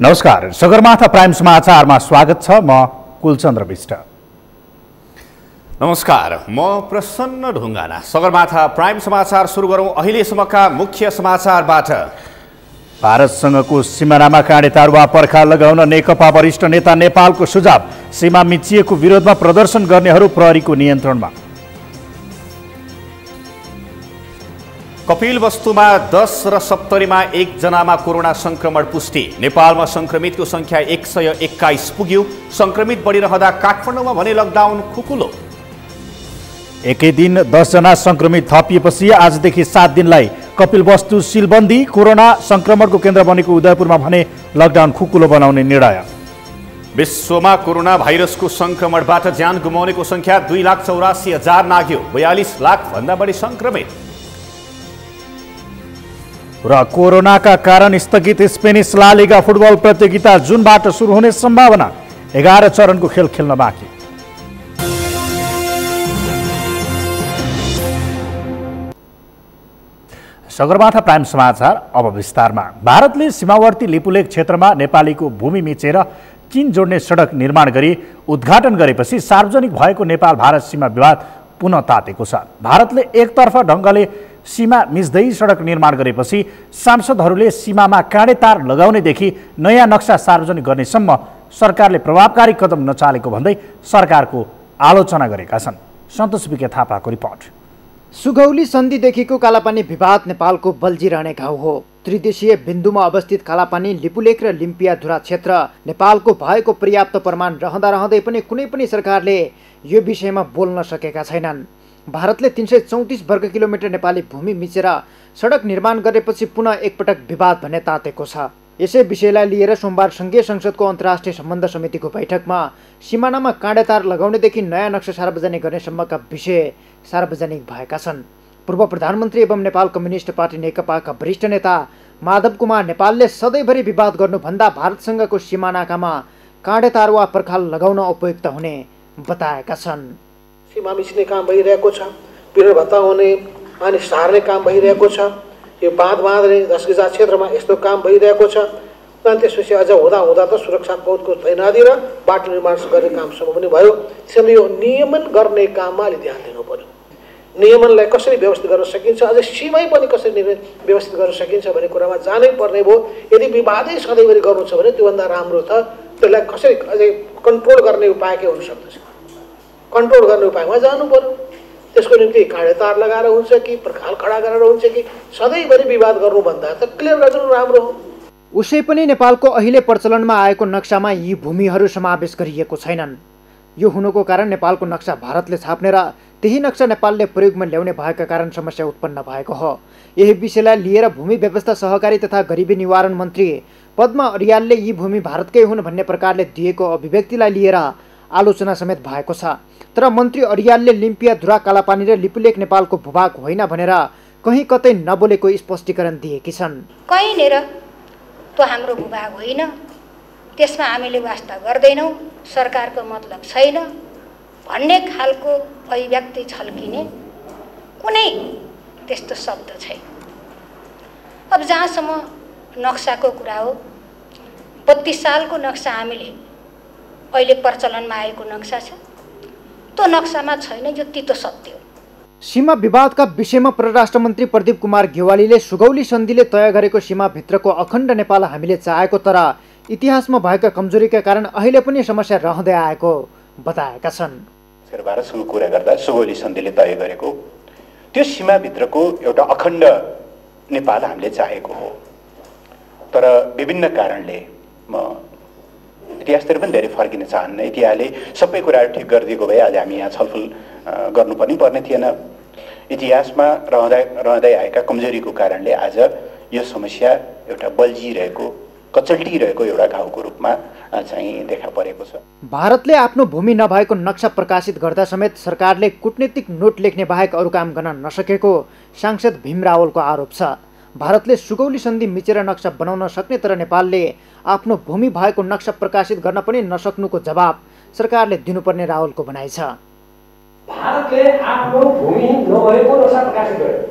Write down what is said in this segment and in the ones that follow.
नमस्कार, सगरमाथा प्राइम समाचारमा स्वागत छ। म कुलचन्द्र विष्ट। नमस्कार, म प्रसन्न ढुङ्गाना। सगरमाथा प्राइम समाचार सुरु गरौँ अहिलेसम्मका मुख्य समाचारबाट। भारतसँगको सिमानामा काँडे तारुवा पर्खाल लगाउन नेकपा वरिष्ठ नेता नेपालको सुझाव। सीमा मिचिएको विरोधमा प्रदर्शन गर्नेहरू प्रहरीको नियन्त्रणमा। कपिलवस्तुमा 10 र 70मा 1 जनामा कोरोना संक्रमण पुष्टि। नेपालमा संक्रमितको संख्या 121 पुग्यो। संक्रमित बढिरहँदा काठमाडौँमा भने लकडाउन खुकुलो। एकै दिन 10 जना संक्रमित थपिएपछि आजदेखि 7 दिनलाई कपिलवस्तु सिलबन्दी। कोरोना संक्रमणको केन्द्र बनेको उदयपुरमा भने लकडाउन खुकुलो बनाउने निर्णय। विश्वमा कोरोना भाइरसको संक्रमणबाट ज्यान गुमाउनेको संख्या 2,84,000 नाग्यो। 42 लाख भन्दा बढी संक्रमित। र कोरोनाका कारण स्थगित स्पेनिस ला लिगा फुटबल प्रतियोगिता जुनबाट सुरु हुने सम्भावना। 11 चरणको खेल खेल्न बाँकी। सगरमाथा प्राइम समाचार अब विस्तारमा। भारतले सीमावर्ती लिपुलेक क्षेत्रमा नेपालीको भूमि मिचेर चीन जोड्ने सडक निर्माण गरी उद्घाटन गरेपछि सार्वजनिक भएको नेपाल भारत सीमा विवाद पुनः तातेको छ। भारतले एकतर्फ ढङ्गले सीमा मिच्दै सडक निर्माण गरेपछि सांसदहरूले सीमामा काँडे तार लगाउनेदेखि नयाँ नक्सा सार्वजनिक गर्नेसम्म सरकारले प्रभावकारी कदम नचालेको भन्दै सरकारको आलोचना गरेका छन्। सन्तोष विके थापाको रिपोर्ट। सुगौली सन्धिदेखिको कालापानी विवाद नेपालको बल्झिरहने घाउ हो। त्रिदेशीय बिन्दुमा अवस्थित कालापानी लिपुलेक र लिम्पियाधुरा क्षेत्र नेपालको भएको पर्याप्त प्रमाण रहँदै पनि कुनै पनि सरकारले यो विषयमा बोल्न सकेका छैनन्। भारतले 334 वर्ग किलोमिटर नेपाली भूमि मिचेर सडक निर्माण गरेपछि पुनः एकपटक विवाद भन्ने तातेको छ। यसै विषयलाई लिएर सोमबार सङ्घीय संसदको अन्तर्राष्ट्रिय सम्बन्ध समितिको बैठकमा सिमानामा काँडे तार लगाउनेदेखि नयाँ नक्सा सार्वजनिक गर्नेसम्मका विषय सार्वजनिक भएका छन्। पूर्व प्रधानमन्त्री एवं नेपाल कम्युनिस्ट पार्टी नेकपाका वरिष्ठ नेता माधव कुमार नेपालले सधैँभरि विवाद गर्नुभन्दा भारतसँगको सिमानाकामा काँडे तार वा पर्खाल लगाउन उपयुक्त हुने बताएका छन्। सीमा मिच्ने काम भइरहेको छ। पिरण भत्ता हुने अनि सार्ने काम भइरहेको छ। यो बाँध बाँध्ने 10 गिजा क्षेत्रमा यस्तो काम भइरहेको छ। अनि त्यसपछि अझ हुँदा त सुरक्षा कोटको तैनाती र बाटो निर्माण गर्ने कामसम्म पनि भयो। त्यसैले यो नियमन गर्ने काममा अलि ध्यान दिनु पर्यो। नियमनलाई कसरी व्यवस्थित गर्न सकिन्छ, अझै सीमै पनि कसरी व्यवस्थित गर्न सकिन्छ भन्ने कुरामा जानै पर्ने भयो। यदि विवादै सधैँभरि गर्नु छ भने त्योभन्दा राम्रो त त्यसलाई कसरी अझै कन्ट्रोल गर्ने उपाय के हुन सक्दछ, कन्ट्रोल गर्ने उपायमा जानु पर्यो। त्यसको निम्ति काँडे तार लगाएर हुन्छ कि पर्खाल खडा गरेर हुन्छ कि सधैँभरि विवाद गर्नुभन्दा त क्लियर गरिदिनु राम्रो हो। उसै पनि नेपालको अहिले प्रचलनमा आएको नक्सामा यी भूमिहरू समावेश गरिएको छैनन्। यो हुनुको कारण नेपालको नक्सा भारतले छाप्ने र त्यही नक्सा नेपालले प्रयोगमा ल्याउने भएका कारण समस्या उत्पन्न भएको हो। यही विषयलाई लिएर भूमि व्यवस्था सहकारी तथा गरिबी निवारण मन्त्री पद्मा अर्यालले यी भूमि भारतकै हुन् भन्ने प्रकारले दिएको अभिव्यक्तिलाई लिएर आलोचना समेत भएको छ। तर मन्त्री अर्यालले लिम्पियाधुरा कालापानी र लिपुलेक नेपालको भूभाग होइन भनेर कहीँ कतै नबोलेको स्पष्टीकरण दिएकी छन्। कहीँनिर त्यो हाम्रो भूभाग होइन, त्यसमा हामीले वास्ता गर्दैनौँ, सरकारको मतलब छैन भन्ने खालको अभिव्यक्ति छल्किने कुनै त्यस्तो शब्द छैन। अब जहाँसम्म नक्साको कुरा हो, 32 सालको नक्सा हामीले अहिले प्रचलनमा आएको नक्सा छ, त्यो नक्सामा छैन, यो तितो सत्य हो। सीमा विवादका विषयमा परराष्ट्र मन्त्री प्रदीप कुमार गेवालीले सुगौली सन्धिले तय गरेको सीमाभित्रको अखण्ड नेपाल हामीले चाहेको तर इतिहासमा भएका कमजोरीका कारण अहिले पनि समस्या रहँदै आएको बताएका छन्। भारतसँग कुरा गर्दा सुगौली सन्धिले तय गरेको त्यो सीमाभित्रको एउटा अखण्ड नेपाल हामीले चाहेको हो। तर विभिन्न कारणले म इतिहासतिर पनि धेरै फर्किन चाहन्न। इतिहासले सबै कुराहरू ठिक गरिदिएको भए आज हामी यहाँ छलफल गर्नु पनि पर्ने थिएन। इतिहासमा रहँदै आएका कमजोरीको कारणले आज यो समस्या एउटा बल्झिरहेको कचल्टिरहेको एउटा घाउको रूपमा चाहिँ देखा परेको छ। भारतले आफ्नो भूमि नभएको नक्सा प्रकाशित गर्दा समेत सरकारले कूटनीतिक नोट लेख्ने बाहेक अरू काम गर्न नसकेको सांसद भीम रावलको आरोप छ। भारतले सुगौली सन्धि मिचेर नक्सा बनाउन सक्ने तर नेपालले आफ्नो भूमि भएको नक्सा प्रकाशित गर्न पनि नसक्नुको जवाब सरकारले दिनुपर्ने रावलको भनाइ छ। भारतले आफ्नो भूमि नभएको नक्सा प्रकाशित गर्यो।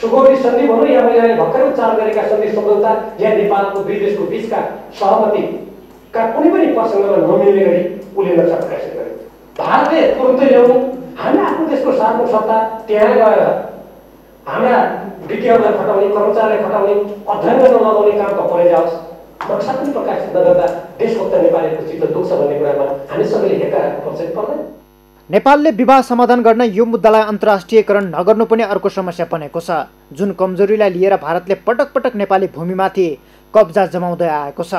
सुगौली सन्धि भनौँ या मैले भर्खरै उच्चारण गरेका सन्धि सम्झौता या नेपालको दुई देशको बिचका सहमतिका कुनै पनि प्रसङ्गमा नमिल्ने गरी उसले नक्सा प्रकाशित गर्यो। भारतले तुरुन्तै ल्याउनु, हामी आफ्नो देशको सार्वभौम सत्ता त्यहाँ गएर हाम्रा विज्ञहरूलाई खटाउने, कर्मचारीलाई खटाउने, अध्ययन गर्न लगाउने काम त परै जाओस्, नक्सा पनि प्रकाशित नगर्दा देशभक्त नेपालीको चित्त दुख्छ भन्ने कुरामा हामी सबैले हेक्का राख्नुपर्छ कि पर्दैन? नेपालले विवाद समाधान गर्न यो मुद्दालाई अन्तर्राष्ट्रियकरण नगर्नु पनि अर्को समस्या बनेको छ, जुन कमजोरीलाई लिएर भारतले पटक पटक नेपाली भूमिमाथि कब्जा जमाउँदै आएको छ।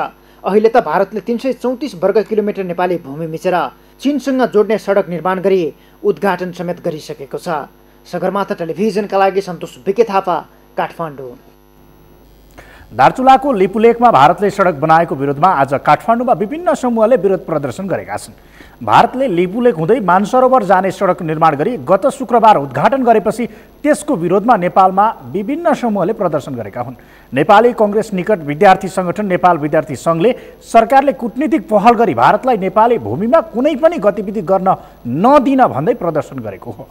अहिले त भारतले 334 वर्ग किलोमिटर नेपाली भूमि मिचेर चीनसँग जोड्ने सडक निर्माण गरी उद्घाटन समेत गरिसकेको छ। सगरमाथा टेलिभिजनका लागि सन्तोष बिके थापा, काठमाडौँ। दार्चुलाको लिपुलेखमा भारतले सडक बनाएको विरोधमा आज काठमाडौँमा विभिन्न समूहले विरोध प्रदर्शन गरेका छन्। भारतले लिपुलेख हुँदै मानसरोवर जाने सडक निर्माण गरी गत शुक्रबार उद्घाटन गरेपछि त्यसको विरोधमा नेपालमा विभिन्न समूहले प्रदर्शन गरेका हुन्। नेपाली कङ्ग्रेस निकट विद्यार्थी सङ्गठन नेपाल विद्यार्थी सङ्घले सरकारले कूटनीतिक पहल गरी भारतलाई नेपाली भूमिमा कुनै पनि गतिविधि गर्न नदिन भन्दै प्रदर्शन गरेको हो।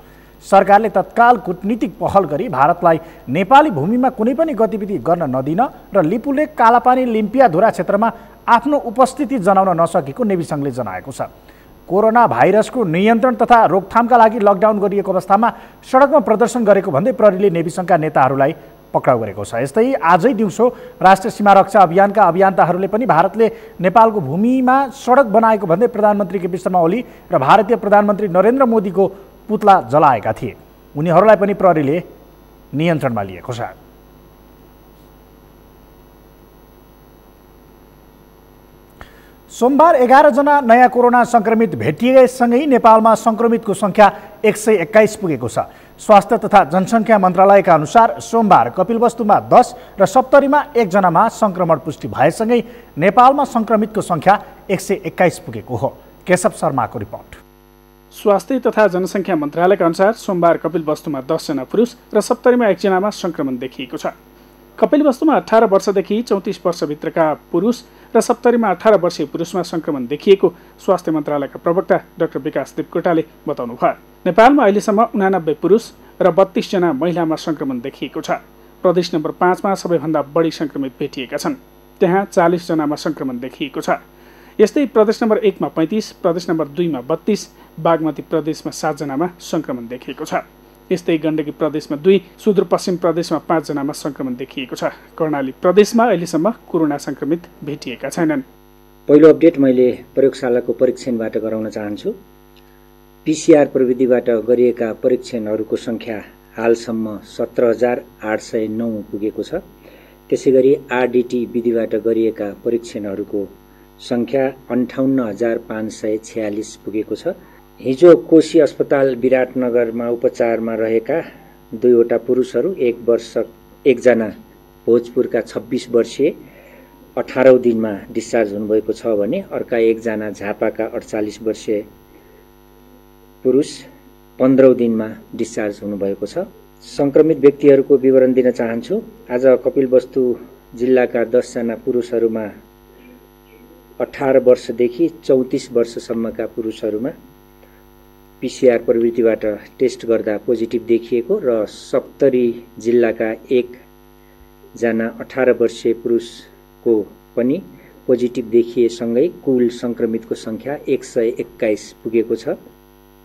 सरकारले तत्काल कूटनीतिक पहल गरी भारतलाई नेपाली भूमिमा कुनै पनि गतिविधि गर्न नदिन र लिपुलेख, कालापानी, लिम्पियाधुरा क्षेत्रमा आफ्नो उपस्थिति जनाउन नसकेको नेवी सङ्घले जनाएको छ। कोरोना भाइरसको नियन्त्रण तथा रोकथामका लागि लकडाउन गरिएको अवस्थामा सडकमा प्रदर्शन गरेको भन्दै प्रहरीले नेवी सङ्घका नेताहरूलाई पक्राउ गरेको छ। यस्तै आजै दिउँसो राष्ट्रिय सीमा रक्षा अभियानका अभियन्ताहरूले पनि भारतले नेपालको भूमिमा सडक बनाएको भन्दै प्रधानमन्त्री केपी शर्मा ओली र भारतीय प्रधानमन्त्री नरेन्द्र मोदीको पुतला जलाएका थिए। उनीहरूलाई पनि प्रहरीले नियन्त्रणमा लिएको छ। सोमबार 11 जना नयाँ कोरोना सङ्क्रमित भेटिएसँगै नेपालमा सङ्क्रमितको सङ्ख्या 121 पुगेको छ। स्वास्थ्य तथा जनसङ्ख्या मन्त्रालयका अनुसार सोमबार कपिलवस्तुमा 10 र सप्तरीमा 1 जनामा सङ्क्रमण पुष्टि भएसँगै नेपालमा सङ्क्रमितको सङ्ख्या 121 पुगेको हो। केशव शर्माको रिपोर्ट। स्वास्थ्य तथा जनसङ्ख्या मन्त्रालयका अनुसार सोमबार कपिलवस्तुमा 10 जना पुरुष र सप्तरीमा 1 जनामा सङ्क्रमण देखिएको छ। कपिलवस्तुमा 18 वर्षदेखि 34 वर्षभित्रका पुरुष र सप्तरीमा 18 वर्षीय पुरुषमा सङ्क्रमण देखिएको स्वास्थ्य मन्त्रालयका प्रवक्ता डाक्टर विकास देवकोटाले बताउनुभयो। नेपालमा अहिलेसम्म 89 पुरुष र 32 जना महिलामा सङ्क्रमण देखिएको छ। प्रदेश नम्बर 5 मा सबैभन्दा बढी सङ्क्रमित भेटिएका छन्, त्यहाँ 40 जनामा सङ्क्रमण देखिएको छ। यस्तै प्रदेश नम्बर 1 मा 35, प्रदेश नम्बर 2 मा 32, बागमती प्रदेशमा 7 जनामा सङ्क्रमण देखिएको छ। यस्तै गण्डकी प्रदेशमा 2, सुदूरपश्चिम प्रदेशमा 5 जनामा सङ्क्रमण देखिएको छ। कर्णाली प्रदेशमा अहिलेसम्म कोरोना सङ्क्रमित भेटिएका छैनन्। पहिलो अपडेट मैले प्रयोगशालाको परीक्षणबाट गराउन चाहन्छु। पीसीआर प्रविधिबाट गरिएका परीक्षणहरूको सङ्ख्या हालसम्म 17,809 पुगेको छ। त्यसैगरी आरडीटी विधिबाट गरिएका परीक्षणहरूको सङ्ख्या 58,546 पुगेको छ। हिजो कोशी अस्पताल विराटनगरमा उपचारमा रहेका 2वटा पुरुषहरू, 1 जना भोजपुरका 26 वर्षीय 18औं दिनमा डिस्चार्ज हुनुभएको छ भने अर्का 1 जना झापाका 48 वर्षीय पुरुष 15औं दिनमा डिस्चार्ज हुनुभएको छ। सङ्क्रमित व्यक्तिहरूको विवरण दिन चाहन्छु। आज कपिलवस्तु जिल्लाका 10 जना पुरुषहरूमा 18 वर्षदेखि 34 वर्षसम्मका पुरुषहरूमा पीसीआर प्रविधिबाट टेस्ट गर्दा पोजिटिभ देखिएको र सप्तरी जिल्लाका 1 जना 18 वर्षीय पुरुषको पनि पोजिटिभ देखिएसँगै कुल सङ्क्रमितको सङ्ख्या 121 पुगेको छ।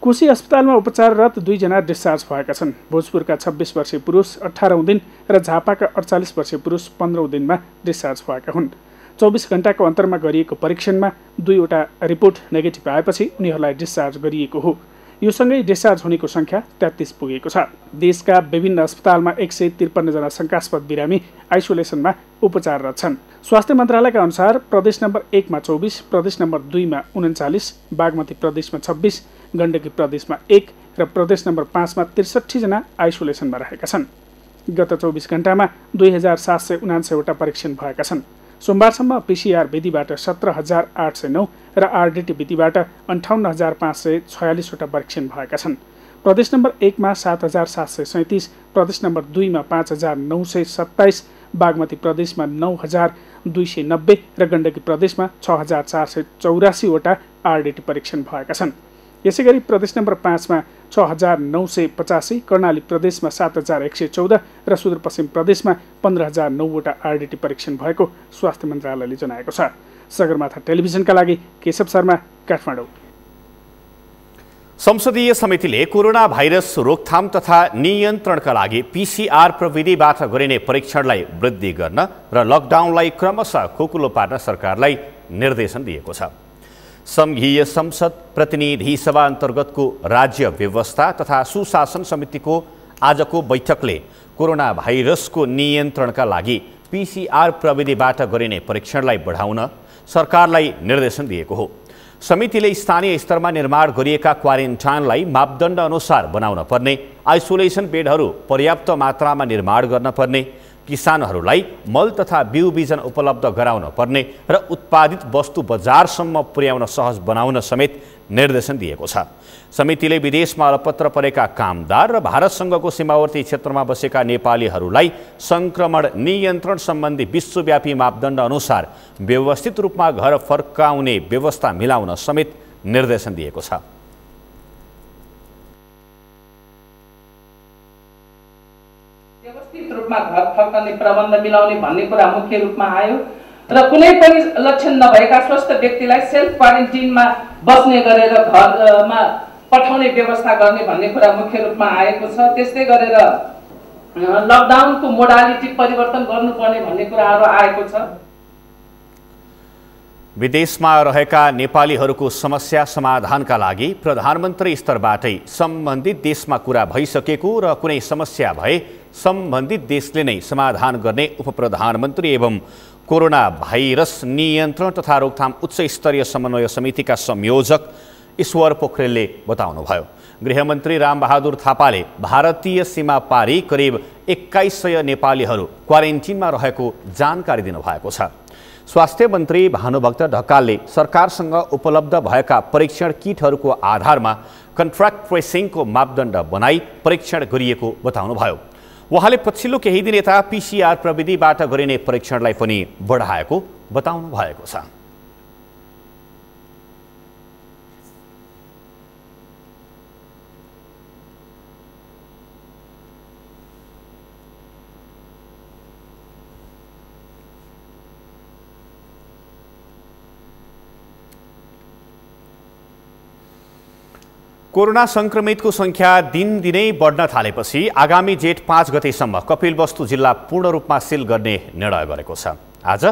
कोशी अस्पतालमा उपचाररत 2 जना डिस्चार्ज भएका छन्। भोजपुरका 26 वर्षीय पुरुष 18औं दिन र झापाका 48 वर्षीय पुरुष 15औं दिनमा डिस्चार्ज भएका हुन्। 24 घण्टाको अन्तरमा गरिएको परीक्षणमा 2वटा रिपोर्ट नेगेटिभ आएपछि उनीहरूलाई डिस्चार्ज गरिएको हो। यो सँगै डिस्चार्ज हुनेको सङ्ख्या 33 पुगेको छ। देशका विभिन्न अस्पतालमा 153 जना शङ्कास्पद बिरामी आइसोलेसनमा उपचाररत छन्। स्वास्थ्य मन्त्रालयका अनुसार प्रदेश नम्बर 1 मा 24, प्रदेश नम्बर 2 मा 39, बागमती प्रदेशमा 26, गण्डकी प्रदेशमा 1 र प्रदेश नम्बर 5 मा 63 जना आइसोलेसनमा रहेका छन्। गत 24 घण्टामा 2779 वटा परीक्षण भएका छन्। सोमबारसम्म पीसीआर विधिबाट 17,809 र आरडीटी विधिबाट 58,546 वटा परीक्षण भएका छन्। प्रदेश नम्बर 1 मा 7,737, प्रदेश नम्बर 2 मा 5,927, बागमती प्रदेशमा 9,290 र गण्डकी प्रदेशमा 6,484 वटा आरडीटी परीक्षण भएका छन्। यसैगरी प्रदेश नम्बर 5 मा 6,985, कर्णाली प्रदेशमा 7,114 र सुदूरपश्चिम प्रदेशमा 15,009वटा आरडिटी परीक्षण भएको स्वास्थ्य मन्त्रालयले जनाएको छ। सगरमाथा टेलिभिजनका लागि केशव शर्मा, काठमाडौँ। संसदीय समितिले कोरोना भाइरस रोकथाम तथा नियन्त्रणका लागि PCR प्रविधिबाट गरिने परीक्षणलाई वृद्धि गर्न र लकडाउनलाई क्रमशः खुकुलो पार्न सरकारलाई निर्देशन दिएको छ। संघीय संसद प्रतिनिधि सभा अन्तर्गतको राज्य व्यवस्था तथा सुशासन समितिको आजको बैठकले कोरोना भाइरसको नियन्त्रणका लागि PCR प्रविधिबाट गरिने परीक्षणलाई बढाउन सरकारलाई निर्देशन दिएको हो। समितिले स्थानीय स्तरमा निर्माण गरिएका क्वारेन्टाइनलाई मापदण्ड अनुसार बनाउन पर्ने, आइसोलेसन बेडहरू पर्याप्त मात्रामा निर्माण गर्न पर्ने, किसानहरूलाई मल तथा बिउ बिजन उपलब्ध गराउन पर्ने र उत्पादित वस्तु बजारसम्म पुर्याउन सहज बनाउन समेत निर्देशन दिएको छ। समितिले विदेशमा अलपत्र परेका कामदार र भारतसँगको सीमावर्ती क्षेत्रमा बसेका नेपालीहरूलाई सङ्क्रमण नियन्त्रण सम्बन्धी विश्वव्यापी मापदण्ड अनुसार व्यवस्थित रूपमा घर फर्काउने व्यवस्था मिलाउन समेत निर्देशन दिएको छ। व्यवस्थित रूपमा घर फर्काउने प्रबन्ध मिलाउने भन्ने कुरा मुख्य रूपमा आयो र कुनै पनि लक्षण नभएका स्वस्थ व्यक्तिलाई सेल्फ क्वारेन्टिनमा बस्ने गरेर घरमा पठाउने व्यवस्था गर्ने भन्ने कुरा मुख्य रूपमा आएको छ। त्यस्तै गरेर लकडाउनको मोडालिटी परिवर्तन गर्नुपर्ने भन्ने कुराहरू आएको छ। विदेशमा रहेका नेपालीहरूको समस्या समाधानका लागि प्रधानमन्त्री स्तरबाटै सम्बन्धित देशमा कुरा भइसकेको र कुनै समस्या भए सम्बन्धित देशले नै समाधान गर्ने उपप्रधानमन्त्री एवं कोरोना भाइरस नियन्त्रण तथा रोकथाम उच्च स्तरीय समन्वय समितिका संयोजक ईश्वर पोखरेलले बताउनुभयो। गृहमन्त्री रामबहादुर थापाले भारतीय सीमा पारी करिब 2100 नेपालीहरू क्वारेन्टिनमा रहेको जानकारी दिनुभएको छ। स्वास्थ्य मन्त्री भानुभक्त ढकालले सरकारसँग उपलब्ध भएका परीक्षण किटहरूको आधारमा कन्ट्र्याक्ट ट्रेसिङको मापदण्ड बनाई परीक्षण गरिएको बताउनुभयो। उहाँले पछिल्लो केही दिन यता PCR प्रविधिबाट गरिने परीक्षणलाई पनि बढाएको बताउनु भएको छ। कोरोना संक्रमितको संख्या दिनदिनै बढ्न थालेपछि आगामी जेठ 5 गतेसम्म कपिलवस्तु जिल्ला पूर्ण रूपमा सिल गर्ने निर्णय गरेको छ। आज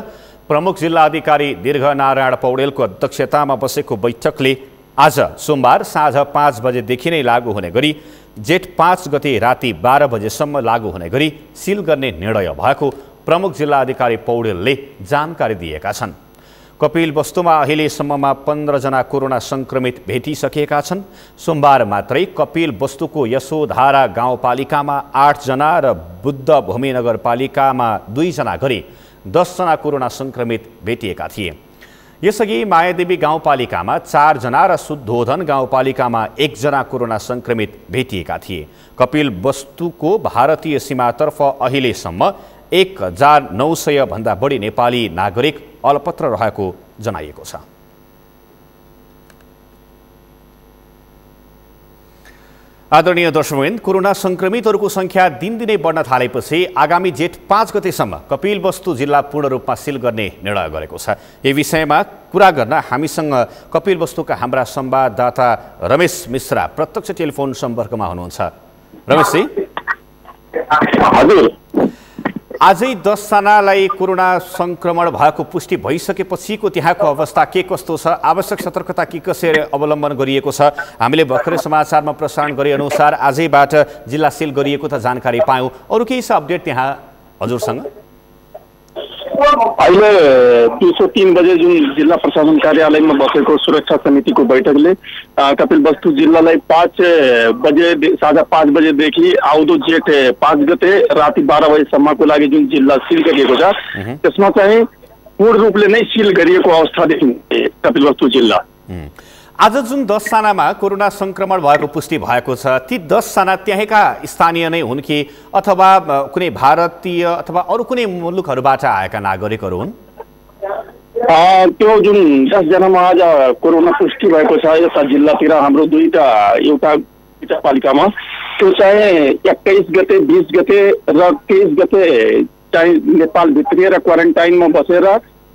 प्रमुख जिल्ला अधिकारी दीर्घनारायण पौडेलको अध्यक्षतामा बसेको बैठकले आज सोमबार साँझ 5 बजेदेखि नै लागू हुने गरी जेठ 5 गते राति 12 बजेसम्म लागू हुने गरी सिल गर्ने निर्णय भएको प्रमुख जिल्ला अधिकारी पौडेलले जानकारी दिएका छन्। कपिलवस्तुमा अहिलेसम्ममा 15 जना कोरोना संक्रमित भेटिसकेका छन्। सोमबार मात्रै कपिलवस्तुको यशोधारा गाउँपालिकामा 8 जना र बुद्ध भूमि नगरपालिकामा 2 जना गरी 10 जना कोरोना संक्रमित भेटिएका थिए। यसअघि मायादेवी गाउँपालिकामा 4 जना र शुद्धोधन गाउँपालिकामा 1 जना कोरोना संक्रमित भेटिएका थिए। कपिलवस्तुको भारतीय सीमातर्फ अहिलेसम्म 1900 भन्दा बढी नेपाली नागरिक अलपत्र रहेको जनाइएको छ। आदरणीय दर्शकवृन्द, कोरोना संक्रमितहरूको संख्या दिनदिनै बढ्न थालेपछि आगामी जेठ 5 गतेसम्म कपिलवस्तु जिल्ला पूर्ण रूपमा सिल गर्ने निर्णय गरेको छ। यो विषयमा कुरा गर्न हामीसँग कपिलवस्तुका हाम्रा संवाददाता रमेश मिश्रा प्रत्यक्ष टेलिफोन सम्पर्कमा हुनुहुन्छ। रमेशजी, हजुर, आजै 10 जनालाई कोरोना संक्रमण भएको पुष्टि भइसकेपछिको त्यहाँको अवस्था के कस्तो छ? आवश्यक सतर्कता के कसरी अवलम्बन गरिएको छ? हामीले भर्खरै समाचारमा प्रसारण गरे अनुसार आजैबाट जिल्ला सिल गरिएको त जानकारी पायौँ। अरू केही छ अपडेट त्यहाँ हजुरसँग? अहिले 203 बजे जुन जिल्ला प्रशासन कार्यालयमा बसेको सुरक्षा समितिको बैठकले कपिलवस्तु जिल्लालाई 5 बजे साँझ 5 बजेदेखि आउँदो जेठ 5 गते राति 12 बजेसम्मको लागि जुन जिल्ला सिल गरिएको छ त्यसमा चाहिँ पूर्ण रूपले नै सिल गरिएको अवस्था देखिन्छ कपिलवस्तु जिल्ला। आज जुन 10 जनामा कोरोना संक्रमण भएको पुष्टि भएको छ, ती 10 जना त्यहीँका स्थानीय नै हुन् कि अथवा कुनै भारतीय अथवा अरू कुनै मुलुकहरूबाट आएका नागरिकहरू हुन्? त्यो जुन 10 जनामा आज कोरोना पुष्टि भएको छ यता जिल्लातिर हाम्रो दुईटा, एउटा नगरपालिकामा त्यो चाहिँ 21 गते 20 गते र 23 गते चाहिँ नेपाल भित्रिएर क्वारेन्टाइनमा बसेर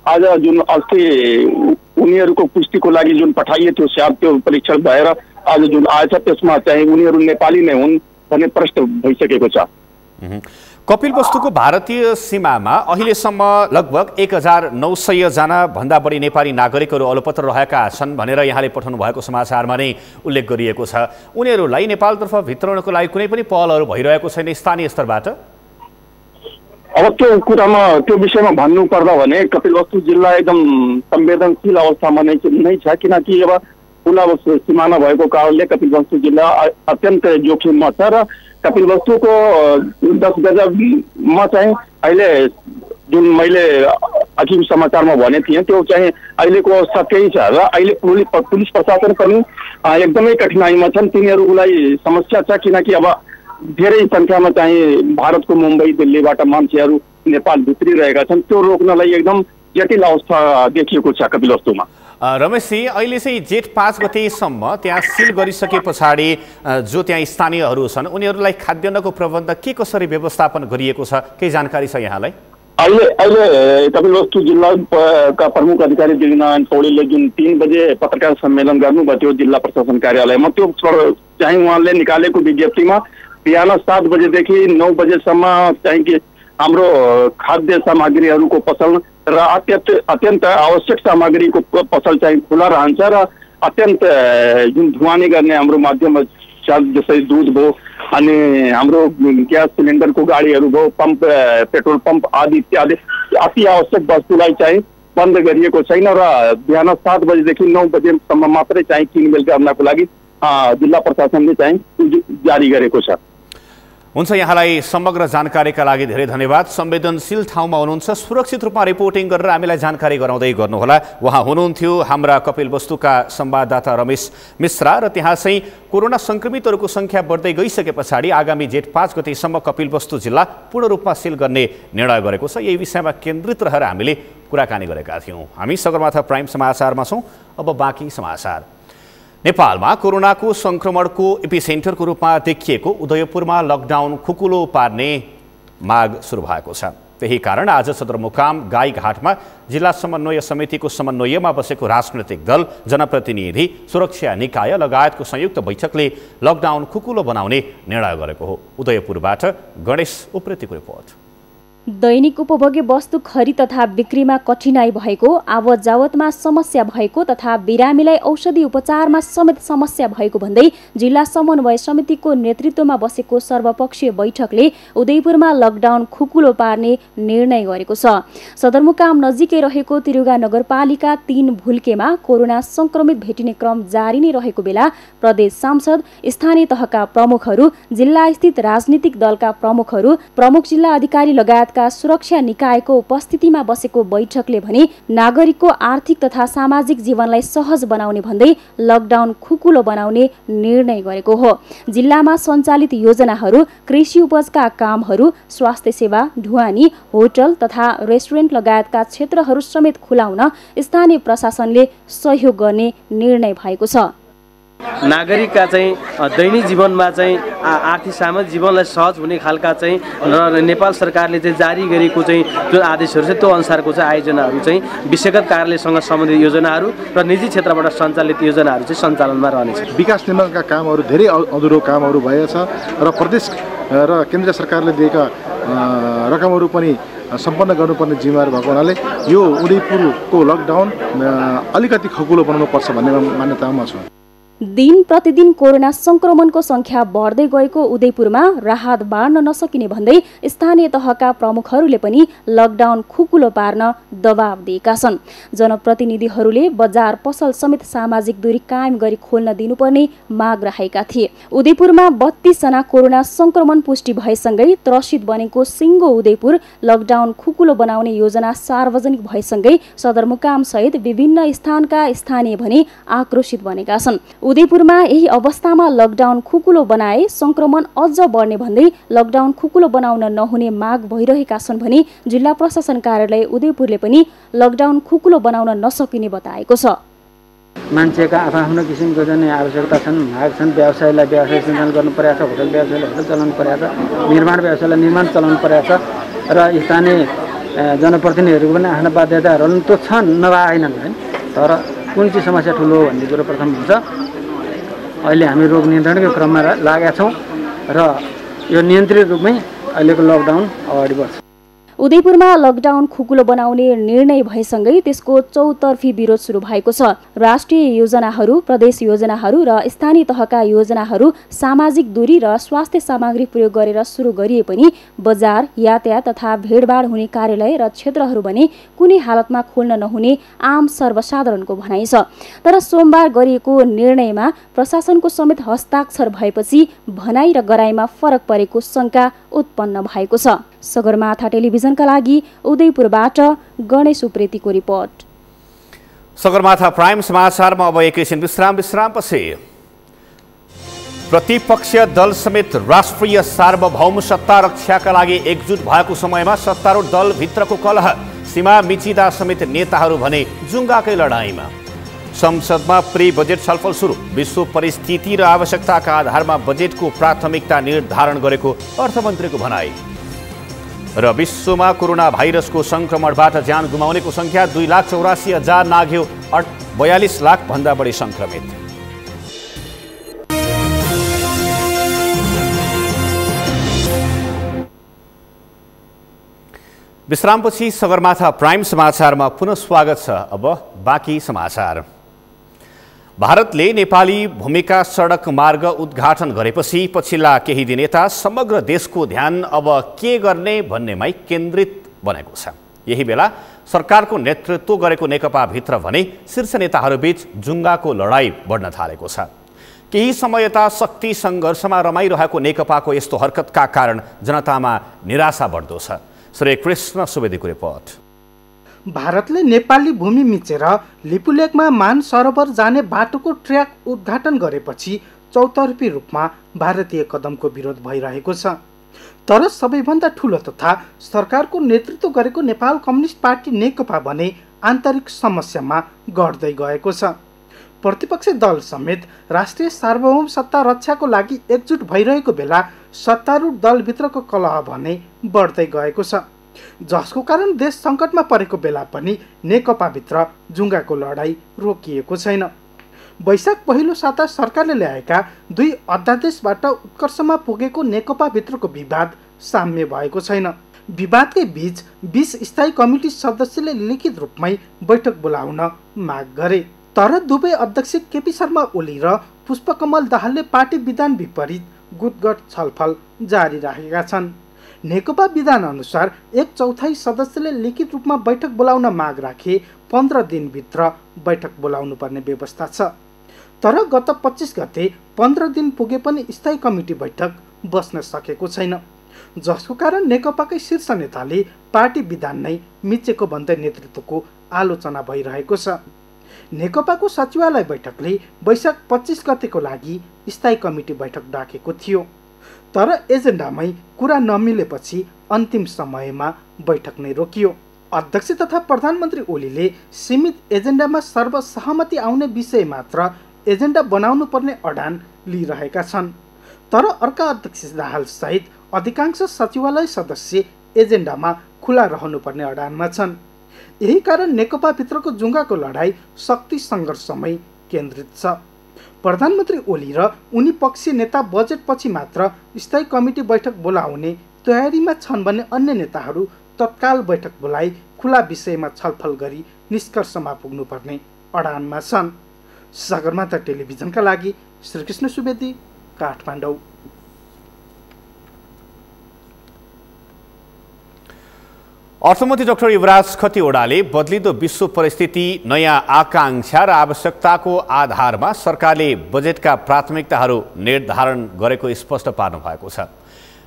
आज जुन अस्ति उनीहरूको पुष्टिको लागि जुन पठाइयो त्यो स्याब त्यो परीक्षण भएर आज जुन आएछ त्यसमा चाहिँ उनीहरू नेपाली नै हुन् भन्ने प्रश्न भइसकेको छ। कपिलवस्तुको भारतीय सीमामा अहिलेसम्म लगभग 1900 जना भन्दा बढी नेपाली नागरिकहरू अलपत्र रहेका छन् भनेर यहाँले पठाउनु भएको समाचारमा नै उल्लेख गरिएको छ। उनीहरूलाई नेपालतर्फ भित्राउनको लागि कुनै पनि पहलहरू भइरहेको छैन स्थानीय स्तरबाट? अब त्यो कुरामा त्यो विषयमा भन्नु पर्दा भने कपिलवस्तु जिल्ला एकदम संवेदनशील अवस्थामा नै छ, किनकि अब खुला सिमाना भएको कारणले कपिलवस्तु जिल्ला अत्यन्त जोखिममा छ र कपिलवस्तुको 10 गजमा चाहिँ अहिले जुन मैले अघि समाचारमा भने थिएँ त्यो चाहिँ अहिलेको अवस्था त्यही छ र अहिले पुलिस प्रशासन पनि एकदमै कठिनाइमा छन्। तिनीहरूलाई समस्या छ किनकि अब धेरै सङ्ख्यामा चाहिँ भारतको मुम्बई दिल्लीबाट मान्छेहरू नेपाल भित्रिरहेका छन्, त्यो रोक्नलाई एकदम जटिल अवस्था देखिएको छ कपिलवस्तुमा। रमेशजी, अहिले चाहिँ जेठ 5 गतेसम्म त्यहाँ सिल गरिसके पछाडि जो त्यहाँ स्थानीयहरू छन् उनीहरूलाई खाद्यान्नको प्रबन्ध के कसरी व्यवस्थापन गरिएको छ, केही जानकारी छ यहाँलाई? अहिले कपिलवस्तु जिल्लाका प्रमुख अधिकारी दिगनारायण पौडेलले जुन 3 बजे पत्रकार सम्मेलन गर्नुभयो थियो जिल्ला प्रशासन कार्यालयमा, त्यो चाहिँ उहाँले निकालेको विज्ञप्तिमा बिहान 7 बजेदेखि 9 बजेसम्म चाहिँ कि हाम्रो खाद्य सामग्रीहरूको पसल र अत्यन्त आवश्यक सामग्रीको पसल चाहिँ खुला रहन्छ र अत्यन्त जुन ढुवानी गर्ने हाम्रो माध्यम जस्तै दूध भयो अनि हाम्रो ग्यास सिलिन्डरको गाडीहरू भयो, पम्प पेट्रोल पम्प आदि इत्यादि अति आवश्यक वस्तुलाई चाहिँ बन्द गरिएको छैन र बिहान 7 बजेदेखि 9 बजेसम्म मात्रै चाहिँ किनमेल गर्नको लागि जिल्ला प्रशासनले चाहिँ जारी गरेको छ। हुन्छ, यहाँलाई समग्र जानकारीका लागि धेरै धन्यवाद। संवेदनशील ठाउँमा हुनुहुन्छ, सुरक्षित रूपमा रिपोर्टिङ गरेर हामीलाई जानकारी गराउँदै गर्नुहोला। उहाँ हुनुहुन्थ्यो हाम्रा कपिलवस्तुका संवाददाता रमेश मिश्रा र त्यहाँ चाहिँ कोरोना संक्रमितहरूको संख्या बढ्दै गइसके पछाडि आगामी जेठ 5 गतेसम्म कपिलवस्तु जिल्ला पूर्ण रूपमा सिल गर्ने निर्णय गरेको छ। यही विषयमा केन्द्रित रहेर हामीले कुराकानी गरेका थियौँ। हामी सगरमाथा प्राइम समाचारमा छौँ। अब बाँकी समाचार। नेपालमा कोरोनाको संक्रमणको एपिसेन्टरको रूपमा देखिएको उदयपुरमा लकडाउन खुकुलो पार्ने माग सुरु भएको छ। त्यही कारण आज सदरमुकाम गाईघाटमा जिल्ला समन्वय समितिको समन्वयमा बसेको राजनैतिक दल, जनप्रतिनिधि, सुरक्षा निकाय लगायतको संयुक्त बैठकले लकडाउन खुकुलो बनाउने निर्णय गरेको हो। उदयपुरबाट गणेश उप्रेतीको रिपोर्ट। दैनिक उपभोग्य वस्तु खरिद तथा बिक्रीमा कठिनाई भएको, आवत जावतमा समस्या भएको तथा बिरामीलाई औषधि उपचारमा समेत समस्या भएको भन्दै जिल्ला समन्वय समितिको नेतृत्वमा बसेको सर्वपक्षीय बैठकले उदयपुरमा लकडाउन खुकुलो पार्ने निर्णय गरेको छ। सदरमुकाम नजिकै रहेको तिरुगा नगरपालिका 3 भुल्केमा कोरोना संक्रमित भेटिने क्रम जारी नै रहेको बेला प्रदेश सांसद, स्थानीय तहका प्रमुखहरू, जिल्ला स्थित राजनीतिक दलका प्रमुखहरू, प्रमुख जिल्ला अधिकारी लगायत सुरक्षा निकायको उपस्थितिमा बसेको बैठकले भने नागरिकको आर्थिक तथा सामाजिक जीवनलाई सहज बनाउने भन्दै लकडाउन खुकुलो बनाउने निर्णय गरेको हो। जिल्लामा सञ्चालित योजनाहरू, कृषि उपजका कामहरू, स्वास्थ्य सेवा, ढुवानी, होटल तथा रेस्टुरेन्ट लगायतका क्षेत्रहरू समेत खुलाउन स्थानीय प्रशासनले सहयोग गर्ने निर्णय भएको छ। नागरिकका चाहिँ दैनिक जीवनमा चाहिँ आर्थिक सामाजिक जीवनलाई सहज हुने खालका चाहिँ र नेपाल सरकारले चाहिँ जारी गरेको चाहिँ जुन आदेशहरू छ त्यो अनुसारको चाहिँ आयोजनाहरू चाहिँ विषयगत कार्यालयसँग सम्बन्धित योजनाहरू र निजी क्षेत्रबाट सञ्चालित योजनाहरू चाहिँ सञ्चालनमा रहनेछ। विकास निर्माणका कामहरू धेरै अधुरो कामहरू भएछ र प्रदेश र केन्द्र सरकारले दिएका रकमहरू पनि सम्पन्न गर्नुपर्ने जिम्मेवारी भएको हुनाले यो उदयपुरको लकडाउन अलिकति खकुलो बनाउनुपर्छ भन्ने मान्यतामा छ। दिन प्रतिदिन कोरोना संक्रमणको संख्या बढ्दै गएको उदयपुरमा राहत बाँड्न नसकिने भन्दै स्थानीय तहका प्रमुखहरूले पनि लकडाउन खुकुलो पार्न दबाब दिएका छन्। जनप्रतिनिधिहरूले बजार पसल समेत सामाजिक दूरी कायम गरी खोल्न दिनुपर्ने माग राखेका थिए। उदयपुरमा 32 जना कोरोना संक्रमण पुष्टि भएसँगै त्रसित बनेको सिङ्गो उदयपुर लकडाउन खुकुलो बनाउने योजना सार्वजनिक भएसँगै सदरमुकाम सहित विभिन्न स्थानका स्थानीय भने आक्रोशित बनेका छन्। उदयपुरमा यही अवस्थामा लकडाउन खुकुलो बनाए संक्रमण अझ बढ्ने भन्दै लकडाउन खुकुलो बनाउन नहुने माग भइरहेका छन् भने जिल्ला प्रशासन कार्यालय उदयपुरले पनि लकडाउन खुकुलो बनाउन नसकिने बताएको छ। मान्छेका आफ्नो किसिमको चाहिँ आवश्यकता छन्, माग छन्। व्यवसायलाई व्यवसाय सञ्चालन गर्नु परेको छ, होटल व्यवसायलाई होटल चलाउनु परेको छ, निर्माण व्यवसायलाई निर्माण चलाउनु परेको छ र स्थानीय जनप्रतिनिधिहरूको पनि आफ्ना बाध्यताहरू त्यो छन्, नभएनन् है। तर कुन चाहिँ समस्या ठुलो हो भन्ने कुरो प्रथम हुन्छ। अहिले हामी रोग नियन्त्रणकै क्रममा लागेका छौँ र यो नियन्त्रित रूपमै अहिलेको लकडाउन अगाडि बढ्छ। उदयपुरमा लकडाउन खुकुलो बनाउने निर्णय भएसँगै त्यसको चौतर्फी विरोध सुरु भएको छ। राष्ट्रिय योजनाहरू, प्रदेश योजनाहरू र स्थानीय तहका योजनाहरू सामाजिक दूरी र स्वास्थ्य सामग्री प्रयोग गरेर सुरु गरिए पनि बजार, यातायात तथा भिडभाड हुने कार्यालय र क्षेत्रहरू भने कुनै हालतमा खोल्न नहुने आम सर्वसाधारणको भनाइ छ। तर सोमबार गरिएको निर्णयमा प्रशासनको समेत हस्ताक्षर भएपछि भनाइ र गराइमा फरक परेको शंका उत्पन्न भएको छ। सगरमाथा टेलिभिजनका लागि उदयपुरबाट गणेश उप्रेतीको रिपोर्ट। सगरमाथा प्राइम समाचारमा अब एकैछिन विश्रामपछि प्रतिपक्षीय दल समेत राष्ट्रिय सार्वभौम सत्ता रक्षाका लागि एकजुट भएको समयमा सत्तारूढ दलभित्रको कलह, सीमा मिचिदा समेत नेताहरू भने जुङ्गाकै लडाईँमा। संसदमा प्री बजेट छलफल सुरु। विश्व परिस्थिति र आवश्यकताका आधारमा बजेटको प्राथमिकता निर्धारण गरेको अर्थमन्त्रीको भनाई। र विश्वमा कोरोना भाइरसको संक्रमणबाट ज्यान गुमाउनेको संख्या 2,84,000 नाग्यो, 42 लाख भन्दा बढी संक्रमित। विश्रामपछि सगरमाथा प्राइम समाचारमा पुनः स्वागत छ। अब बाँकी समाचार। भारतले नेपाली भूमिका सडक मार्ग उद्घाटन गरेपछि पछिल्ला केही दिन यता समग्र देशको ध्यान अब के गर्ने भन्नेमै केन्द्रित बनेको छ। यही बेला सरकारको नेतृत्व गरेको नेकपा भित्र भने शीर्ष नेताहरूबीच जुङ्गाको लडाई बढ्न थालेको छ। केही समय यता शक्ति सङ्घर्षमा रमाइरहेको नेकपाको यस्तो हरकतका कारण जनतामा निराशा बढ्दो छ। श्री कृष्ण सुवेदीको रिपोर्ट। भारतले नेपाली भूमि मिचेर लिपुलेकमा मान सरोवर जाने बाटोको ट्र्याक उद्घाटन गरेपछि चौतर्फी रूपमा भारतीय कदमको विरोध भइरहेको छ। तर सबैभन्दा ठुलो तथा सरकारको नेतृत्व गरेको नेपाल कम्युनिस्ट पार्टी नेकपा भने आन्तरिक समस्यामा गढ्दै गएको छ। प्रतिपक्षी दल समेत राष्ट्रिय सार्वभौम सत्ता रक्षाको लागि एकजुट भइरहेको बेला सत्तारूढ दलभित्रको कलह भने बढ्दै गएको छ, जसको कारण देश सङ्कटमा परेको बेला पनि नेकपाभित्र जुङ्गाको लडाई रोकिएको छैन। वैशाख पहिलो साता सरकारले ल्याएका 2 अध्यादेशबाट उत्कर्षमा पुगेको नेकपाभित्रको विवाद साम्य भएको छैन। विवादकै बीच 20 स्थायी कमिटी सदस्यले लिखित रूपमै बैठक बोलाउन माग गरे। तर दुवै अध्यक्ष केपी शर्मा ओली र पुष्पकमल दाहालले पार्टी विधान विपरीत गुटगट छलफल जारी राखेका छन्। नेकपा विधान अनुसार 1/4 सदस्यले लिखित रूपमा बैठक बोलाउन माग राखे 15 दिनभित्र बैठक बोलाउनु पर्ने व्यवस्था छ। तर गत 25 गते 15 दिन पुगे पनि स्थायी कमिटी बैठक बस्न सकेको छैन, जसको कारण नेकपाकै शीर्ष नेताले पार्टी विधान नै मिचेको भन्दै नेतृत्वको आलोचना भइरहेको छ। नेकपाको सचिवालय बैठकले वैशाख 25 गतेको लागि स्थायी कमिटी बैठक डाकेको थियो, तर एजेन्डामै कुरा नमिलेपछि अन्तिम समयमा बैठक नै रोकियो। अध्यक्ष तथा प्रधानमन्त्री ओलीले सीमित एजेन्डामा सर्वसहमति आउने विषय मात्र एजेन्डा बनाउनु पर्ने अडान लिइरहेका छन्। तर अर्का अध्यक्ष दाहाल सहित अधिकांश सचिवालय सदस्य एजेन्डामा खुला रहनुपर्ने अडानमा छन्। यही कारण नेकपा भित्रको जुङ्गाको लडाई शक्ति सङ्घर्षमै केन्द्रित छ। प्रधानमन्त्री ओली र उनी पक्षीय नेता बजेटपछि मात्र स्थायी कमिटी बैठक बोलाउने तयारीमा छन् भने अन्य नेताहरू तत्काल बैठक बोलाई खुला विषयमा छलफल गरी निष्कर्षमा पुग्नुपर्ने अडानमा छन्। सगरमाथा टेलिभिजनका लागि श्रीकृष्ण सुवेदी, काठमाडौँ। अर्थमन्त्री डाक्टर युवराज खतिवड़ाले बदलिदो विश्व परिस्थिति, नयाँ आकांक्षा र आवश्यकताको आधारमा सरकारले बजेटका प्राथमिकताहरू निर्धारण गरेको स्पष्ट पार्नु भएको छ।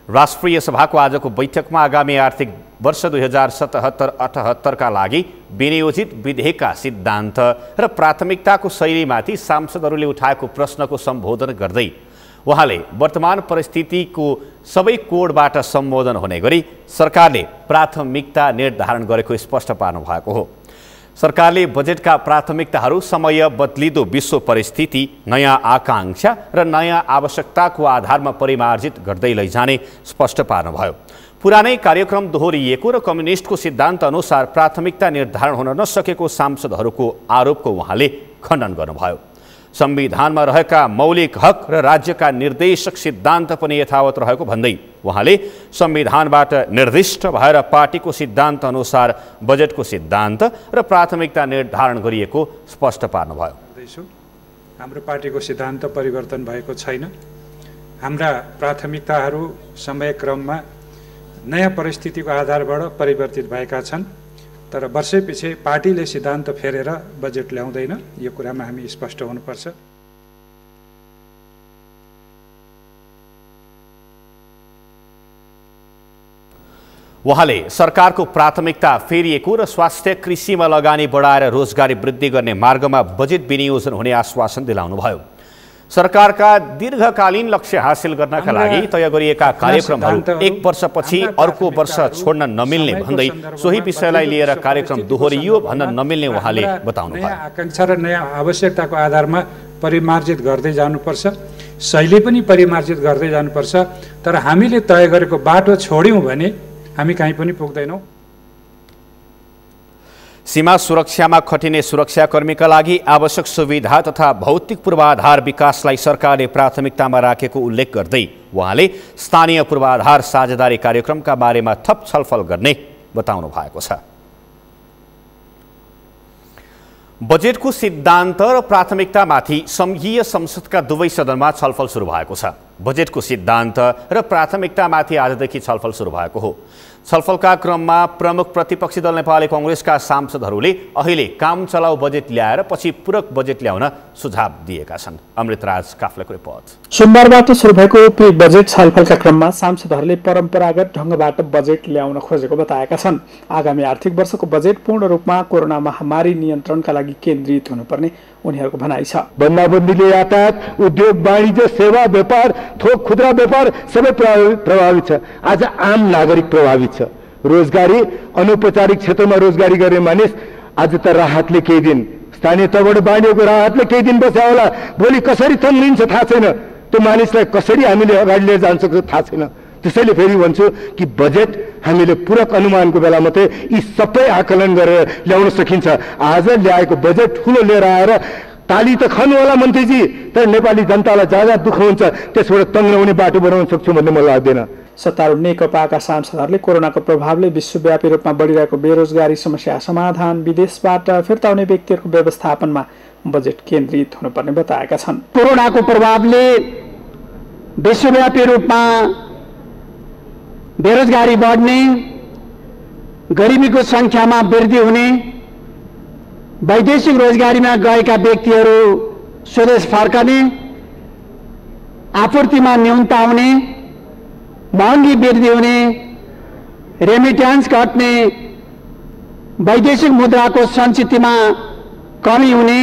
राष्ट्रिय सभाको आजको बैठकमा आगामी आर्थिक वर्ष 2077-78 का लागि विनियोजित विधेयकका सिद्धान्त र प्राथमिकताको शैलीमाथि सांसदहरूले उठाएको प्रश्नको सम्बोधन गर्दै उहाँले वर्तमान परिस्थितिको सबै कोडबाट सम्बोधन हुने गरी सरकारले प्राथमिकता निर्धारण गरेको स्पष्ट पार्नु भएको हो। सरकारले बजेटका प्राथमिकताहरू समय बदलिदो विश्व परिस्थिति, नयाँ आकांक्षा र नयाँ आवश्यकताको आधारमा परिमार्जित गर्दै लैजाने स्पष्ट पार्नुभयो। पुरानै कार्यक्रम दोहोरिएको र कम्युनिस्टको सिद्धान्त अनुसार प्राथमिकता निर्धारण हुन नसकेको सांसदहरूको आरोपको उहाँले खण्डन गर्नुभयो। संविधानमा रहेका मौलिक हक र राज्यका निर्देशक सिद्धान्त पनि यथावत रहेको भन्दै उहाँले संविधानबाट निर्दिष्ट भएर पार्टीको सिद्धान्त अनुसार बजेटको सिद्धान्त र प्राथमिकता निर्धारण गरिएको स्पष्ट पार्नुभयो। हाम्रो पार्टीको सिद्धान्त परिवर्तन भएको छैन। हाम्रा प्राथमिकताहरू समयक्रममा नयाँ परिस्थितिको आधारबाट परिवर्तित भएका छन्, तर वर्षैपछि पार्टीले सिद्धान्त फेरेर बजेट ल्याउँदैन। यो कुरामा हामी स्पष्ट हुनुपर्छ। उहाँले सरकारको प्राथमिकता फेरिएको र स्वास्थ्य कृषिमा लगानी बढाएर रोजगारी वृद्धि गर्ने मार्गमा बजेट विनियोजन हुने आश्वासन दिलाउनुभयो। सरकारका दीर्घकालीन लक्ष्य हासिल गर्नका लागि तय गरिएका कार्यक्रमहरू एक वर्षपछि अर्को वर्ष छोड्न नमिल्ने भन्दै सोही विषयलाई लिएर कार्यक्रम दोहोरियो भन्न नमिल्ने उहाँले बताउनुभयो। नयाँ आकांक्षा र नयाँ आवश्यकताको आधारमा परिमार्जित गर्दै जानुपर्छ, शैली पनि परिमार्जित गर्दै जानुपर्छ। तर हामीले तय गरेको बाटो छोड्यौँ भने हामी कहीँ पनि पुग्दैनौँ। सीमा सुरक्षामा खटिने सुरक्षाकर्मीका लागि आवश्यक सुविधा तथा भौतिक पूर्वाधार विकासलाई सरकारले प्राथमिकतामा राखेको उल्लेख गर्दै उहाँले स्थानीय पूर्वाधार साझेदारी कार्यक्रमका बारेमा थप छलफल गर्ने बताउनु भएको छ। बजेटको सिद्धान्त र प्राथमिकतामाथि संघीय संसदका दुवै सदनमा छलफल सुरु भएको छ। बजेटको सिद्धान्त र प्राथमिकतामाथि आजदेखि छलफल सुरु भएको हो। छलफलका क्रममा प्रमुख प्रतिपक्षी दल नेपाली कांग्रेसका सांसदहरूले अहिले काम चलाउ बजेट ल्याएर पछि पूरक बजेट ल्याउन सुझाव दिएका छन्। अमृतराज काफ्लेको रिपोर्ट। सोमबारबाट सुरु भएको प्री बजेट छलफलका क्रममा सांसदहरूले परम्परागत ढङ्गबाट बजेट ल्याउन खोजेको बताएका छन्। आगामी आर्थिक वर्षको बजेट पूर्ण रूपमा कोरोना महामारी नियन्त्रणका लागि केन्द्रित हुनुपर्ने उनीहरूको भनाइ छ। बन्दाबन्दीले यातायात, उद्योग, वाणिज्य, सेवा, व्यापार, थोक खुद्रा व्यापार सबै प्रभावित छ। आज आम नागरिक प्रभावित छ। रोजगारी, अनौपचारिक क्षेत्रमा रोजगारी गर्ने मानिस आज त राहतले केही दिन, स्थानीय तहबाट बाँडिएको राहतले केही दिन बस्या होला, भोलि कसरी थम्लिन्छ थाहा छैन। त्यो मानिसलाई कसरी हामीले अगाडि लिएर जान सक्छौँ थाहा छैन। त्यसैले फेरि भन्छु कि बजेट हामीले पूरक अनुमानको बेला मात्रै यी सबै आकलन गरेर ल्याउन सकिन्छ। आज ल्याएको बजेट ठुलो लिएर आएर ताली त खानु होला मन्त्रीजी, तर नेपाली जनतालाई जहाँ जहाँ दुःख हुन्छ त्यसबाट तङ्ग्राउने बाटो बनाउन सक्छौँ भन्ने मलाई लाग्दैन। सत्तारूढ नेकपाका सांसदहरूले कोरोनाको प्रभावले विश्वव्यापी रूपमा बढिरहेको बेरोजगारी समस्या समाधान, विदेशबाट फिर्ता आउने व्यक्तिहरूको व्यवस्थापनमा बजेट केन्द्रित हुनुपर्ने बताएका छन्। कोरोनाको प्रभावले विश्वव्यापी रूपमा बेरोजगारी बढ्ने, गरिबीको संख्यामा वृद्धि हुने, वैदेशिक रोजगारीमा गएका व्यक्तिहरू स्वदेश फर्कने, आपूर्तिमा न्यूनता हुने, महँगी वृद्धि हुने, रेमिट्यान्स घट्ने, वैदेशिक मुद्राको सञ्चितमा कमी हुने,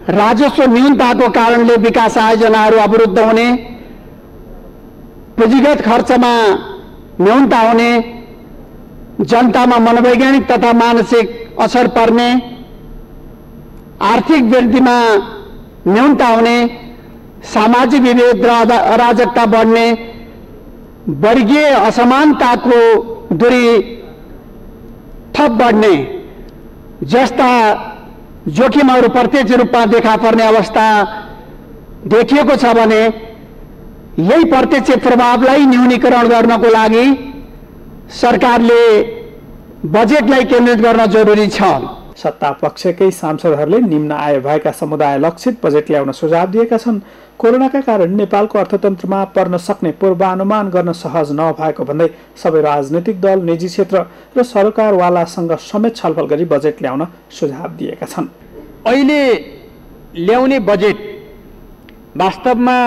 राजस्व न्यूनताको कारणले विकास आयोजनाहरू अवरुद्ध हुने, पुँजीगत खर्चमा न्यूनता हुने, जनतामा मनोवैज्ञानिक तथा मानसिक असर पर्ने, आर्थिक वृद्धिमा न्यूनता हुने, सामाजिक विभेद र अराजकता बढ्ने, वर्गीय असमानताको दूरी थप बढ्ने जस्ता जोखिमहरू प्रत्यक्ष रूपमा देखा पर्ने अवस्था देखिएको छ भने यही प्रत्यक्ष प्रभावलाई न्यूनीकरण गर्नको लागि सरकारले बजेटलाई केन्द्रित गर्न जरुरी छ। सत्ता पक्षकै सांसदहरूले निम्न आय भएका समुदाय लक्षित बजेट ल्याउन सुझाव दिएका छन्। कोरोनाका कारण नेपालको अर्थतन्त्रमा पर्न सक्ने पूर्वानुमान गर्न सहज नभएको भन्दै सबै राजनैतिक दल, निजी क्षेत्र र सरकारवालासँग समेत छलफल गरी बजेट ल्याउन सुझाव दिएका छन्। अहिले ल्याउने बजेट वास्तवमा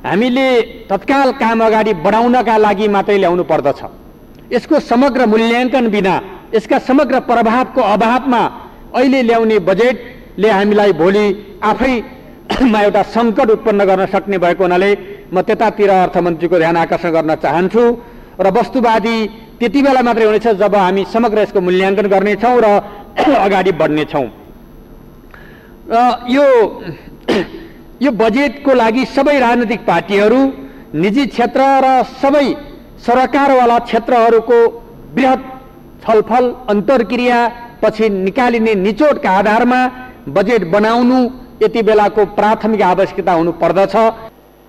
हामीले तत्काल काम अगाडि बढाउनका लागि मात्रै ल्याउनु पर्दछ। यसको समग्र मूल्याङ्कन बिना, यसका समग्र प्रभावको अभावमा अहिले ल्याउने बजेटले हामीलाई भोलि आफैमा एउटा सङ्कट उत्पन्न गर्न सक्ने भएको हुनाले म त्यतातिर अर्थमन्त्रीको ध्यान आकर्षण गर्न चाहन्छु। र वस्तुवादी त्यति बेला मात्रै हुनेछ जब हामी समग्र यसको मूल्याङ्कन गर्नेछौँ र अगाडि बढ्नेछौँ। यो बजेटको लागि सबै राजनीतिक पार्टीहरू, निजी क्षेत्र र सबै सरकारवाला क्षेत्रहरूको बृहत छलफल अन्तर्क्रिया पछि निकालिने निचोडका आधारमा बजेट बनाउनु यति बेलाको प्राथमिक आवश्यकता हुनुपर्दछ।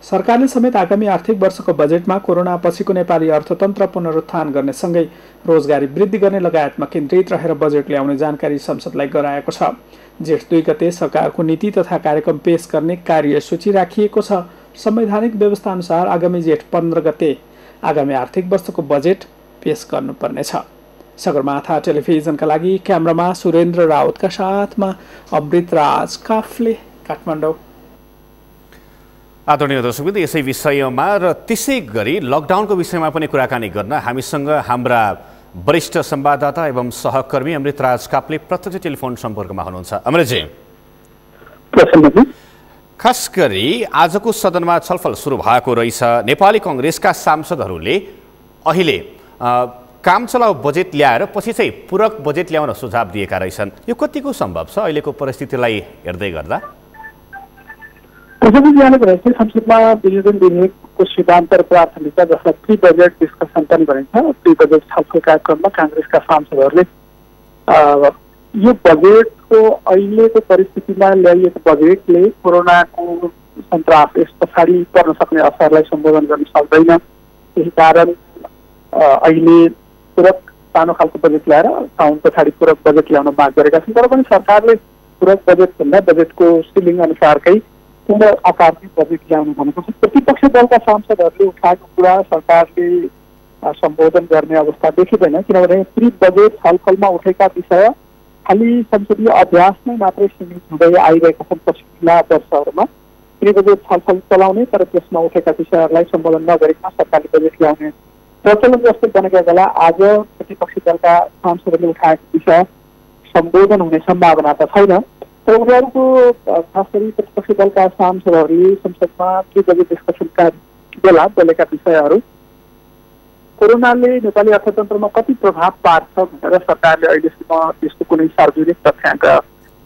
सरकारले समेत आगामी आर्थिक वर्षको बजेटमा कोरोना पछिको नेपाली अर्थतन्त्र पुनरुत्थान गर्ने सँगै रोजगारी वृद्धि गर्ने लगायतमा केन्द्रित रहेर बजेट ल्याउने जानकारी संसदलाई गराएको छ। जेठ 2 गते सरकारको नीति तथा कार्यक्रम पेश गर्ने कार्यसूची राखिएको छ। संवैधानिक व्यवस्था अनुसार आगामी जेठ 15 गते आगामी आर्थिक वर्षको बजेट पेश गर्नुपर्नेछ। सगरमाथा टेलिभिजनका लागि क्यामेरामा सुरेन्द्र राउतका साथमा अमृतराज काफले, काठमाडौँ। आदरणीय दर्शकवृन्द, यसै विषयमा र त्यसै गरी लकडाउनको विषयमा पनि कुराकानी गर्न हामीसँग हाम्रा वरिष्ठ संवाददाता एवं सहकर्मी अमृतराज काफले प्रत्यक्ष टेलिफोन सम्पर्कमा हुनुहुन्छ। अमृतजी, खास गरी आजको सदनमा छलफल सुरु भएको रहेछ। नेपाली कांग्रेसका सांसदहरूले अहिले काम चलाउ बजेट ल्याएर पछि चाहिँ पूरक बजेट ल्याउन सुझाव दिएका रहेछन्। यो कतिको सम्भव छ अहिलेको परिस्थितिलाई हेर्दै गर्दा? संसदमा विनियोजन विधेयकको सिद्धान्त र प्राथमिकता जसलाई प्री बजेट डिस्कसन पनि भनिन्छ, प्री बजेट छलफल कार्यक्रममा कांग्रेसका सांसदहरूले यो बजेटको अहिलेको परिस्थितिमा ल्याइएको बजेटले कोरोनाको सन्ताप यस पछाडि पर्न सक्ने असरलाई सम्बोधन गर्न सक्दैन। त्यही कारण अहिले पूरक सानो खालको बजेट ल्याएर साउन पछाडि पूरक बजेट ल्याउन माग गरेका छन्। तर पनि सरकारले पूरक बजेट भन्दा बजेटको सिलिङ अनुसारकै पूर्ण आकारको बजेट ल्याउनु भनेको छ। प्रतिपक्ष दलका सांसदहरूले उठाएको कुरा सरकारले सम्बोधन गर्ने अवस्था देखिँदैन, किनभने प्री बजेट छलफलमा उठेका विषय खालि संसदीय अभ्यासमै मात्रै सीमित हुँदै आइरहेका छन्। पछिल्ला वर्षहरूमा प्री बजेट छलफल चलाउने तर त्यसमा उठेका विषयहरूलाई सम्बोधन नगरिकन सरकारले बजेट ल्याउने प्रचलन जस्तो बनेका बेला आज प्रतिपक्षी दलका सांसदहरूले उठाएको विषय सम्बोधन हुने सम्भावना त छैन। तर उनीहरूको खास गरी प्रतिपक्षी दलका सांसदहरूले संसदमा प्री बजेट डिस्कसनका बेला बोलेका विषयहरू कोरोनाले नेपाली अर्थतन्त्रमा कति प्रभाव पार्छ भनेर सरकारले अहिलेसम्म त्यसको कुनै सार्वजनिक तथ्याङ्क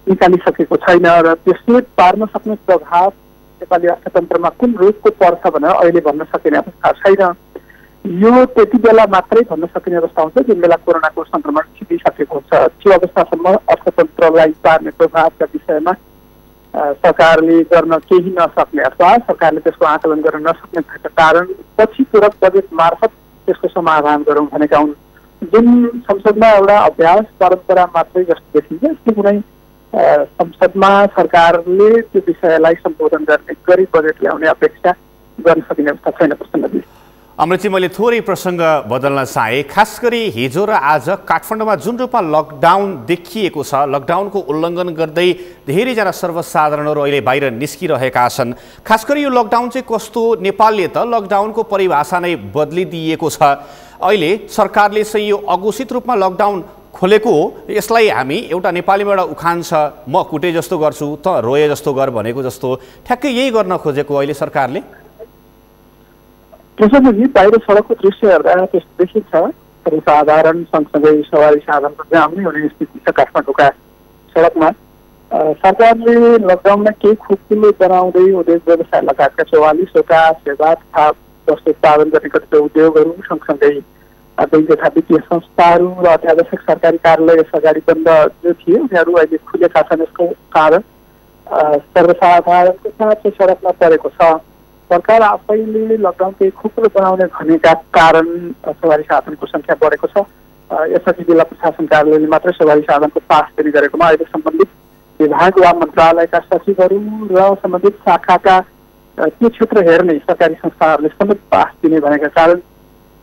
निकालिसकेको छैन र त्यसले पार्न सक्ने प्रभाव नेपाली अर्थतन्त्रमा कुन रूपको पर्छ भनेर अहिले भन्न सकिने अवस्था छैन। यो त्यति बेला मात्रै भन्न सकिने अवस्था हुन्छ जुन बेला कोरोनाको संक्रमण छिपिसकेको हुन्छ। त्यो अवस्थासम्म अर्थतन्त्रलाई पार्ने प्रभावका विषयमा सरकारले गर्न केही नसक्ने अथवा सरकारले त्यसको आकलन गर्न नसक्ने भएका कारण पछि पूरक बजेट मार्फत त्यसको समाधान गरौँ भनेका हुन्। जुन संसदमा एउटा अभ्यास परम्परा मात्रै जस्तो देखिन्छ, यस्तो कुनै संसदमा सरकारले त्यो विषयलाई सम्बोधन गर्ने गरी बजेट ल्याउने अपेक्षा गर्न सकिने अवस्था छैन। प्रसन्नजी, अमृतजी, मैले थोरै प्रसङ्ग बदल्न चाहे। खास गरी हिजो र आज काठमाडौँमा जुन रूपमा लकडाउन देखिएको छ, लकडाउनको उल्लङ्घन गर्दै धेरैजना सर्वसाधारणहरू अहिले बाहिर निस्किरहेका छन्। खास गरी यो लकडाउन चाहिँ कस्तो, नेपालले त लकडाउनको परिभाषा नै बदलिदिएको छ। अहिले सरकारले चाहिँ यो अघोषित रूपमा लकडाउन खोलेको हो, यसलाई हामी एउटा नेपालीमा एउटा उखान छ, म कुटे जस्तो गर्छु त रोए जस्तो गर भनेको जस्तो ठ्याक्कै यही गर्न खोजेको अहिले सरकारले। प्रसन्नजी, बाहिर सडकको दृश्य हेर्दा त्यस्तो देखिन्छ। साधारण सँगसँगै सवारी साधनको जाम नै हुने स्थिति छ काठमाडौँका सडकमा। सरकारले लकडाउनमा केही खुकुलो बनाउँदै उद्योग व्यवसाय लगायतका 44वटा सेवा तथा वस्तु उत्पादन गर्ने कतिपय उद्योगहरू सँगसँगै बैंक तथा वित्तीय संस्थाहरू र अत्यावश्यक सरकारी कार्यालय यस अगाडि बन्द जो थिए उनीहरू अहिले खुलेका छन्। यसको कारण सर्वसाधारणको साथ सडकमा परेको छ। सरकार आफैले लकडाउन केही खुकुलो बनाउने भनेका कारण सवारी साधनको सङ्ख्या बढेको छ। यसअघि जिल्ला प्रशासन कार्यालयले मात्रै सवारी साधनको पास दिने गरेकोमा अहिले सम्बन्धित विभाग वा मन्त्रालयका सचिवहरू र सम्बन्धित शाखाका त्यो क्षेत्र हेर्ने सरकारी संस्थाहरूले समेत पास दिने भनेका कारण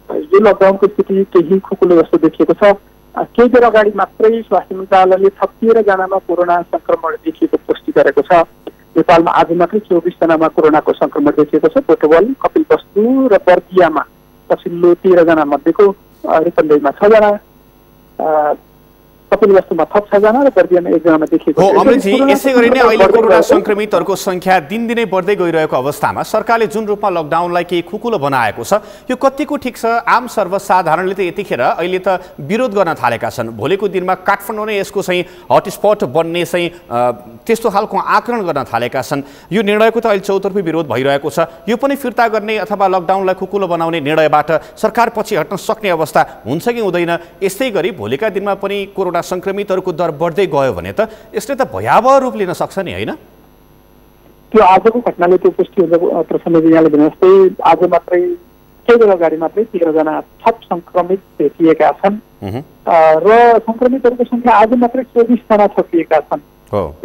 यो लकडाउनको स्थिति केही खुकुलो जस्तो देखिएको छ। केही बेर अगाडि मात्रै स्वास्थ्य मन्त्रालयले थप 13 जनामा कोरोना संक्रमण देखिएको पुष्टि गरेको छ। नेपालमा आज मात्रै 24 जनामा कोरोनाको संक्रमण देखिएको छ। पोटोवल, कपिलवस्तु र बर्दियामा पछिल्लो 13 जना मध्येको रूपन्देहीमा 6 जना, कपिलवस्तुमा थप 6 जना र बर्दियामा 1 जनामा देखिएको हो। अमृतजी, यसै गरी नै अहिले कोरोना संक्रमितहरूको संख्या दिनदिनै बढ्दै गइरहेको अवस्थामा सरकारले जुन रूपमा लकडाउनलाई केही खुकुलो बनाएको छ यो कतिको ठिक छ? आम सर्वसाधारणले त यतिखेर अहिले त विरोध गर्न थालेका छन्। भोलिको दिनमा काठमाडौँ नै यसको चाहिँ हटस्पट बन्ने चाहिँ त्यस्तो खालको आकलन गर्न थालेका छन्। यो निर्णयको त अहिले चौतर्फी विरोध भइरहेको छ। यो पनि फिर्ता गर्ने अथवा लकडाउनलाई खुकुलो बनाउने निर्णयबाट सरकार पछि हट्न सक्ने अवस्था हुन्छ कि हुँदैन? यस्तै गरी भोलिका दिनमा पनि कोरोना संक्रमितहरूको दर बढ्दै गयो भने त यसले त भयावह रूप लिन सक्छ नि, होइन? त्यो आजको घटनाले त्यो पुष्टि हुन्छ। प्रसन्नजी यहाँले भने जस्तै आज मात्रै केही बेला अगाडि मात्रै 13 जना थप संक्रमित भेटिएका छन् र संक्रमितहरूको संख्या आज मात्रै 24 जना थपिएका छन्।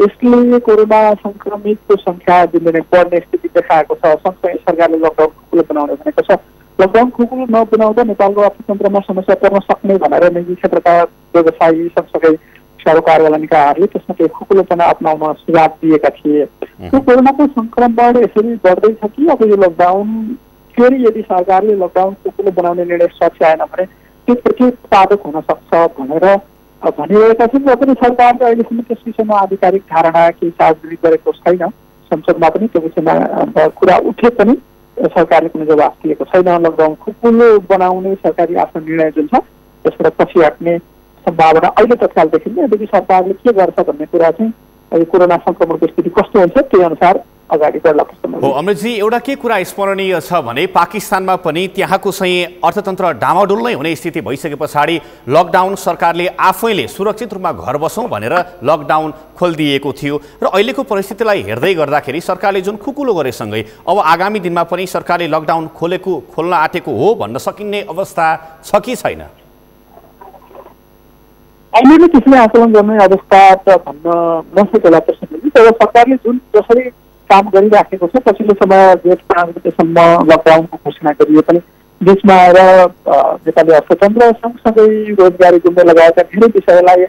यसले कोरोना संक्रमितको संख्या दिनदिनै बढ्ने स्थिति देखाएको छ। सँगसँगै सरकारले लकडाउन खुकुलो बनाउने भनेको छ। लकडाउन खुकुलो नबनाउँदा नेपालको अर्थतन्त्रमा समस्या पर्न सक्ने भनेर निजी क्षेत्रका व्यवसायी सँगसँगै सरोकारवाला निकायहरूले त्यसमा केही खुकुलोपना अप्नाउन सुझाव दिएका थिए। त्यो कोरोनाको संक्रमण यसरी बढ्दैछ कि अब यो लकडाउन फेरि यदि सरकारले लकडाउन खुकुलो बनाउने निर्णय सच्याएन भने त्यो प्रतिपादक हुन सक्छ भनेर भनिरहेका छन्। र पनि सरकारले अहिलेसम्म त्यस विषयमा आधिकारिक धारणा केही सार्वजनिक गरेको छैन। संसदमा पनि त्यो विषयमा कुरा उठे पनि सरकारले कुनै जवाफ दिएको छैन। लकडाउन खुकुलो बनाउने सरकारी आफ्नो निर्णय जुन छ त्यसबाट पछि हट्ने सम्भावना अहिले तत्काल देखिन्छ। यदि सरकारले के गर्छ भन्ने कुरा चाहिँ कोरोना संक्रमणको स्थिति कस्तो हुन्छ त्यही अनुसार अगाडि बढ्ला पर्छ। हो अमृतजी, एउटा के कुरा स्मरणीय छ भने पाकिस्तानमा पनि त्यहाँको चाहिँ अर्थतन्त्र डामाडोल नै हुने स्थिति भइसके पछाडि लकडाउन सरकारले आफैले सुरक्षित रूपमा घर बसौँ भनेर लकडाउन खोलिदिएको थियो र अहिलेको परिस्थितिलाई हेर्दै गर्दाखेरि सरकारले जुन खुकुलो गरेसँगै अब आगामी दिनमा पनि सरकारले लकडाउन खोल्न आँटेको हो भन्न सकिने अवस्था छ कि छैन? अहिले त्यसले आकलन गर्ने अवस्था त भन्न नसकेला प्रश्न। तर सरकारले जुन जसरी काम गरिराखेको छ पछिल्लो समय जेठ 5 गतेसम्म लकडाउनको घोषणा गरिए पनि देशमा आएर नेपाली अर्थतन्त्र सँगसँगै रोजगारी गुम्ने लगायतका धेरै विषयलाई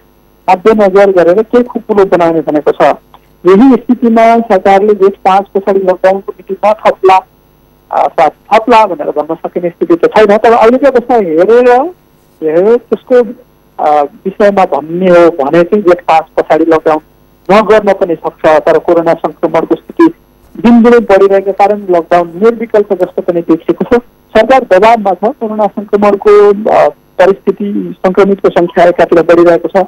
मध्यनजर गरेर केही खुकुलो बनाउने भनेको छ। यही स्थितिमा सरकारले जेठ 5 पछाडि लकडाउनको मिति थप्ला भनेर भन्न सकिने स्थिति त छैन। तर अहिलेको अवस्था हेरेर त्यसको विषयमा भन्ने हो भने चाहिँ जेठ 5 पछाडि लकडाउन नगर्न पनि सक्छ। तर कोरोना संक्रमणको स्थिति दिनदिनै बढिरहेको कारण लकडाउन निर्विकल्प जस्तो पनि देखिएको छ। सरकार दबावमा छ। कोरोना संक्रमणको परिस्थिति संक्रमितको संख्या एकातिर बढिरहेको छ।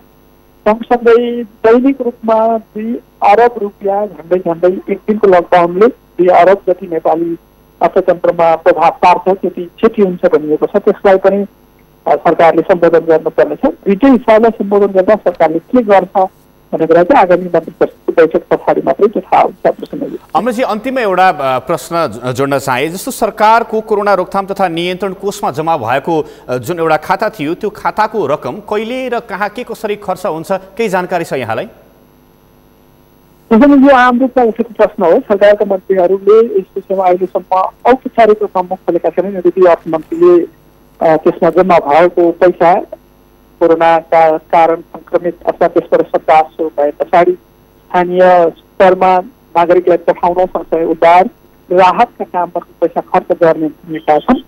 सँगसँगै दैनिक रूपमा 2 अरब रुपियाँ झन्डै 1 दिनको लकडाउनले 2 अरब जति नेपाली अर्थतन्त्रमा प्रभाव पार्छ, त्यति क्षति हुन्छ भनिएको छ। त्यसलाई पनि सरकारले सम्बोधन गर्नुपर्नेछ। दुईटै हिसाबलाई सम्बोधन गर्दा सरकारले के गर्छ भन्ने कुरा चाहिँ आगामी मन्त्री बैठक पछाडि मात्रै थाहा हुन्छ। अमृतजी, अन्तिममा एउटा प्रश्न जोड्न चाहे। जस्तो सरकारको कोरोना रोकथाम तथा नियन्त्रण कोषमा जम्मा भएको जुन एउटा खाता थियो त्यो खाताको रकम कहिले र कहाँ के कसरी खर्च हुन्छ केही जानकारी छ यहाँलाई? त्यसैले यो आम रूपमा उठेको प्रश्न हो। सरकारका मन्त्रीहरूले यस विषयमा अहिलेसम्म औपचारिक रूपमा मुख खोलेका छैनन्। यद्यपि अर्थमन्त्रीले त्यसमा जम्मा भएको पैसा कोरोनाका कारण संक्रमित अथवा त्यसबाट सतासो भए पछाडि स्थानीय स्तरमा नागरिकलाई पठाउन सँगसँगै उद्धार राहतका काममा पैसा खर्च गर्ने भूमिका छन्।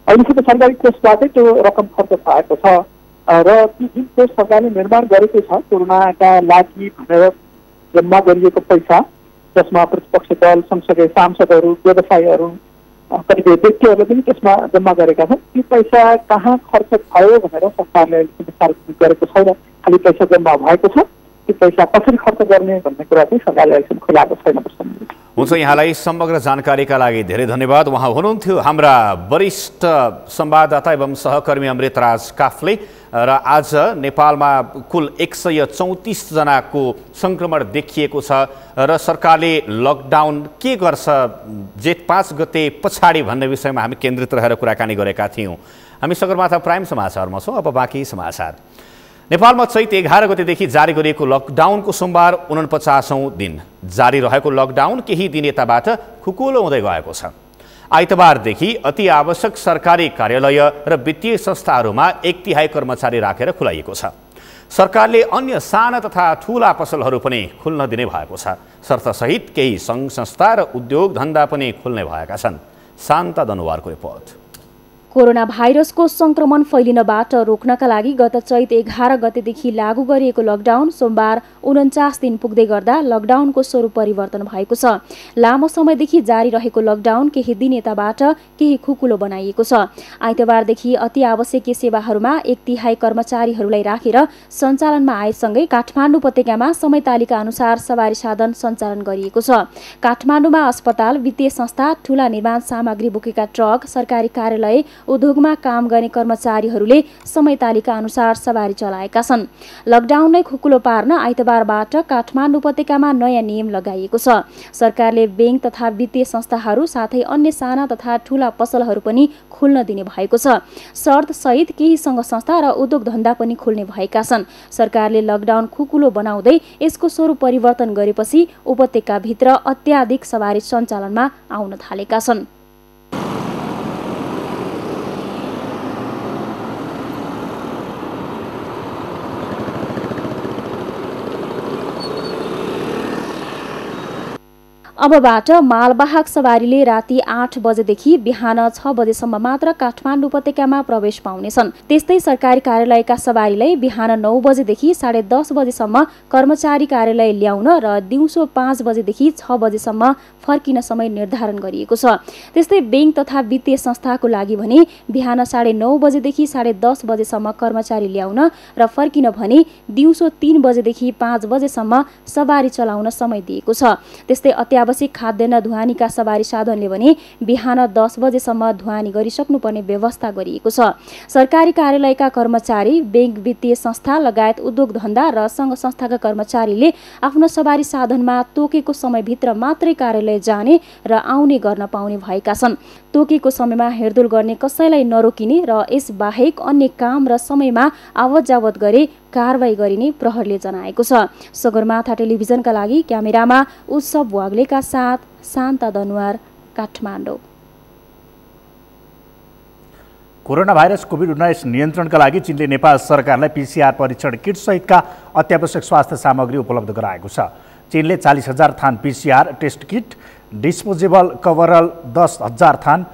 अहिलेसम्म सरकारी कोषबाटै त्यो रकम खर्च भएको छ र ती जुन कोष सरकारले निर्माण गरेको छ कोरोनाका लागि भनेर जम्मा गरिएको पैसा जसमा प्रतिपक्ष दल सँगसँगै सांसदहरू व्यवसायीहरू कतिपय व्यक्तिहरूले पनि त्यसमा जम्मा गरेका छन्। त्यो पैसा कहाँ खर्च भयो भनेर सरकारले अहिलेसम्म सार्वजनिक गरेको छैन। खालि पैसा जम्मा भएको छ। त्यो पैसा कसरी खर्च गर्ने भन्ने कुरा चाहिँ सरकारले अहिलेसम्म खुलाएको छैन। हुन्छ, यहाँलाई समग्र जानकारीका लागि धेरै धन्यवाद। उहाँ हुनुहुन्थ्यो हाम्रा वरिष्ठ संवाददाता एवं सहकर्मी अमृतराज काफ्ले र आज नेपालमा कुल 134 जनाको संक्रमण देखिएको छ र सरकारले लकडाउन के गर्छ जेठ 5 गते पछाडि भन्ने विषयमा हामी केन्द्रित रहेर कुराकानी गरेका थियौँ। हामी सगरमाथा प्राइम समाचारमा छौँ। अब बाँकी समाचार। नेपालमा चैत 11 गतेदेखि जारी गरिएको लकडाउनको सोमबार 49औं दिन जारी रहेको लकडाउन केही दिन यताबाट खुकुलो हुँदै गएको छ। आइतबारदेखि अति आवश्यक सरकारी कार्यालय र वित्तीय संस्थाहरूमा 1/3 कर्मचारी राखेर खुलाइएको छ। सरकारले अन्य साना तथा ठूला पसलहरू पनि खुल्न दिने भएको छ। शर्तसहित केही सङ्घ संस्था र उद्योग धन्दा पनि खुल्ने भएका छन्। शान्ता दनुवारको रिपोर्ट। कोरोना भाइरसको संक्रमण फैलिनबाट रोक्नका लागि गत चैत 11 गतेदेखि लागू गरिएको लकडाउन सोमबार 49 दिन पुग्दै गर्दा लकडाउनको स्वरूप परिवर्तन भएको छ। लामो समयदेखि जारी रहेको लकडाउन केही दिन यताबाट केही खुकुलो बनाइएको छ। आइतबारदेखि अति आवश्यकीय सेवाहरूमा 1/3 कर्मचारीहरूलाई राखेर सञ्चालनमा आएसँगै काठमाडौँ उपत्यकामा समय तालिका अनुसार सवारी साधन सञ्चालन गरिएको छ। काठमाडौँमा अस्पताल, वित्तीय संस्था, ठूला निर्माण सामग्री बोकेका ट्रक, सरकारी कार्यालय, उद्योगमा काम गर्ने कर्मचारीहरूले समय तालिका अनुसार सवारी चलाएका छन्। लकडाउनलाई खुकुलो पार्न आइतबारबाट काठमाडौँ उपत्यकामा नयाँ नियम लगाइएको छ। सरकारले बैंक तथा वित्तीय संस्थाहरू साथै अन्य साना तथा ठूला पसलहरू पनि खुल्न दिने भएको छ। शर्त सहित केही सङ्घ संस्था र उद्योग धन्दा पनि खुल्ने भएका छन्। सरकारले लकडाउन खुकुलो बनाउँदै यसको स्वरूप परिवर्तन गरेपछि उपत्यकाभित्र अत्याधिक सवारी सञ्चालनमा आउन थालेका छन्। अबबाट मालवाहक सवारीले राति 8 बजेदेखि बिहान 6 बजेसम्म मात्र काठमाडौँ उपत्यकामा प्रवेश पाउनेछन्। त्यस्तै सरकारी कार्यालयका सवारीलाई बिहान 9 बजेदेखि 10:30 बजेसम्म कर्मचारी कार्यालय ल्याउन र दिउँसो 5 बजेदेखि 6 बजेसम्म फर्किन समय निर्धारण गरिएको छ। त्यस्तै बैंक तथा वित्तीय संस्थाको लागि भने बिहान 9:30 बजेदेखि 10:30 बजेसम्म कर्मचारी ल्याउन र फर्किन भने दिउँसो 3 बजेदेखि 5 बजेसम्म सवारी चलाउन समय दिएको छ। त्यस्तै अत्यावश्यक खाद्यान्न ढुवानीका सवारी साधनले भने बिहान 10 बजेसम्म ढुवानी गरिसक्नुपर्ने व्यवस्था गरिएको छ। सरकारी कार्यालयका कर्मचारी, बैंक, वित्तीय संस्था लगायत उद्योग धन्दा र सङ्घ संस्थाका कर्मचारीले आफ्नो सवारी साधनमा तोकेको समयभित्र मात्रै कार्यालय जाने र आउने गर्न पाउने भएका छन्। तोकेको समयमा हिँडडुल गर्ने कसैलाई नरोकिने र यस बाहेक अन्य काम र समयमा आवत जावत गरे कारवाही गरिने प्रहरीले जनाएको छ। सगरमाथा टेलिभिजनका लागि क्यामेरामा उत्सव वाग्लेका साथ शान्ता दनुवार, काठमाडौँ। कोरोना भाइरस कोभिड-19 नियन्त्रणका लागि चीनले नेपाल सरकारलाई PCR परीक्षण किट सहितका अत्यावश्यक स्वास्थ्य सामग्री उपलब्ध गराएको छ। चीनले 40,000 थान PCR टेस्ट किट, डिस्पोजेबल कभरल 10,000 थान,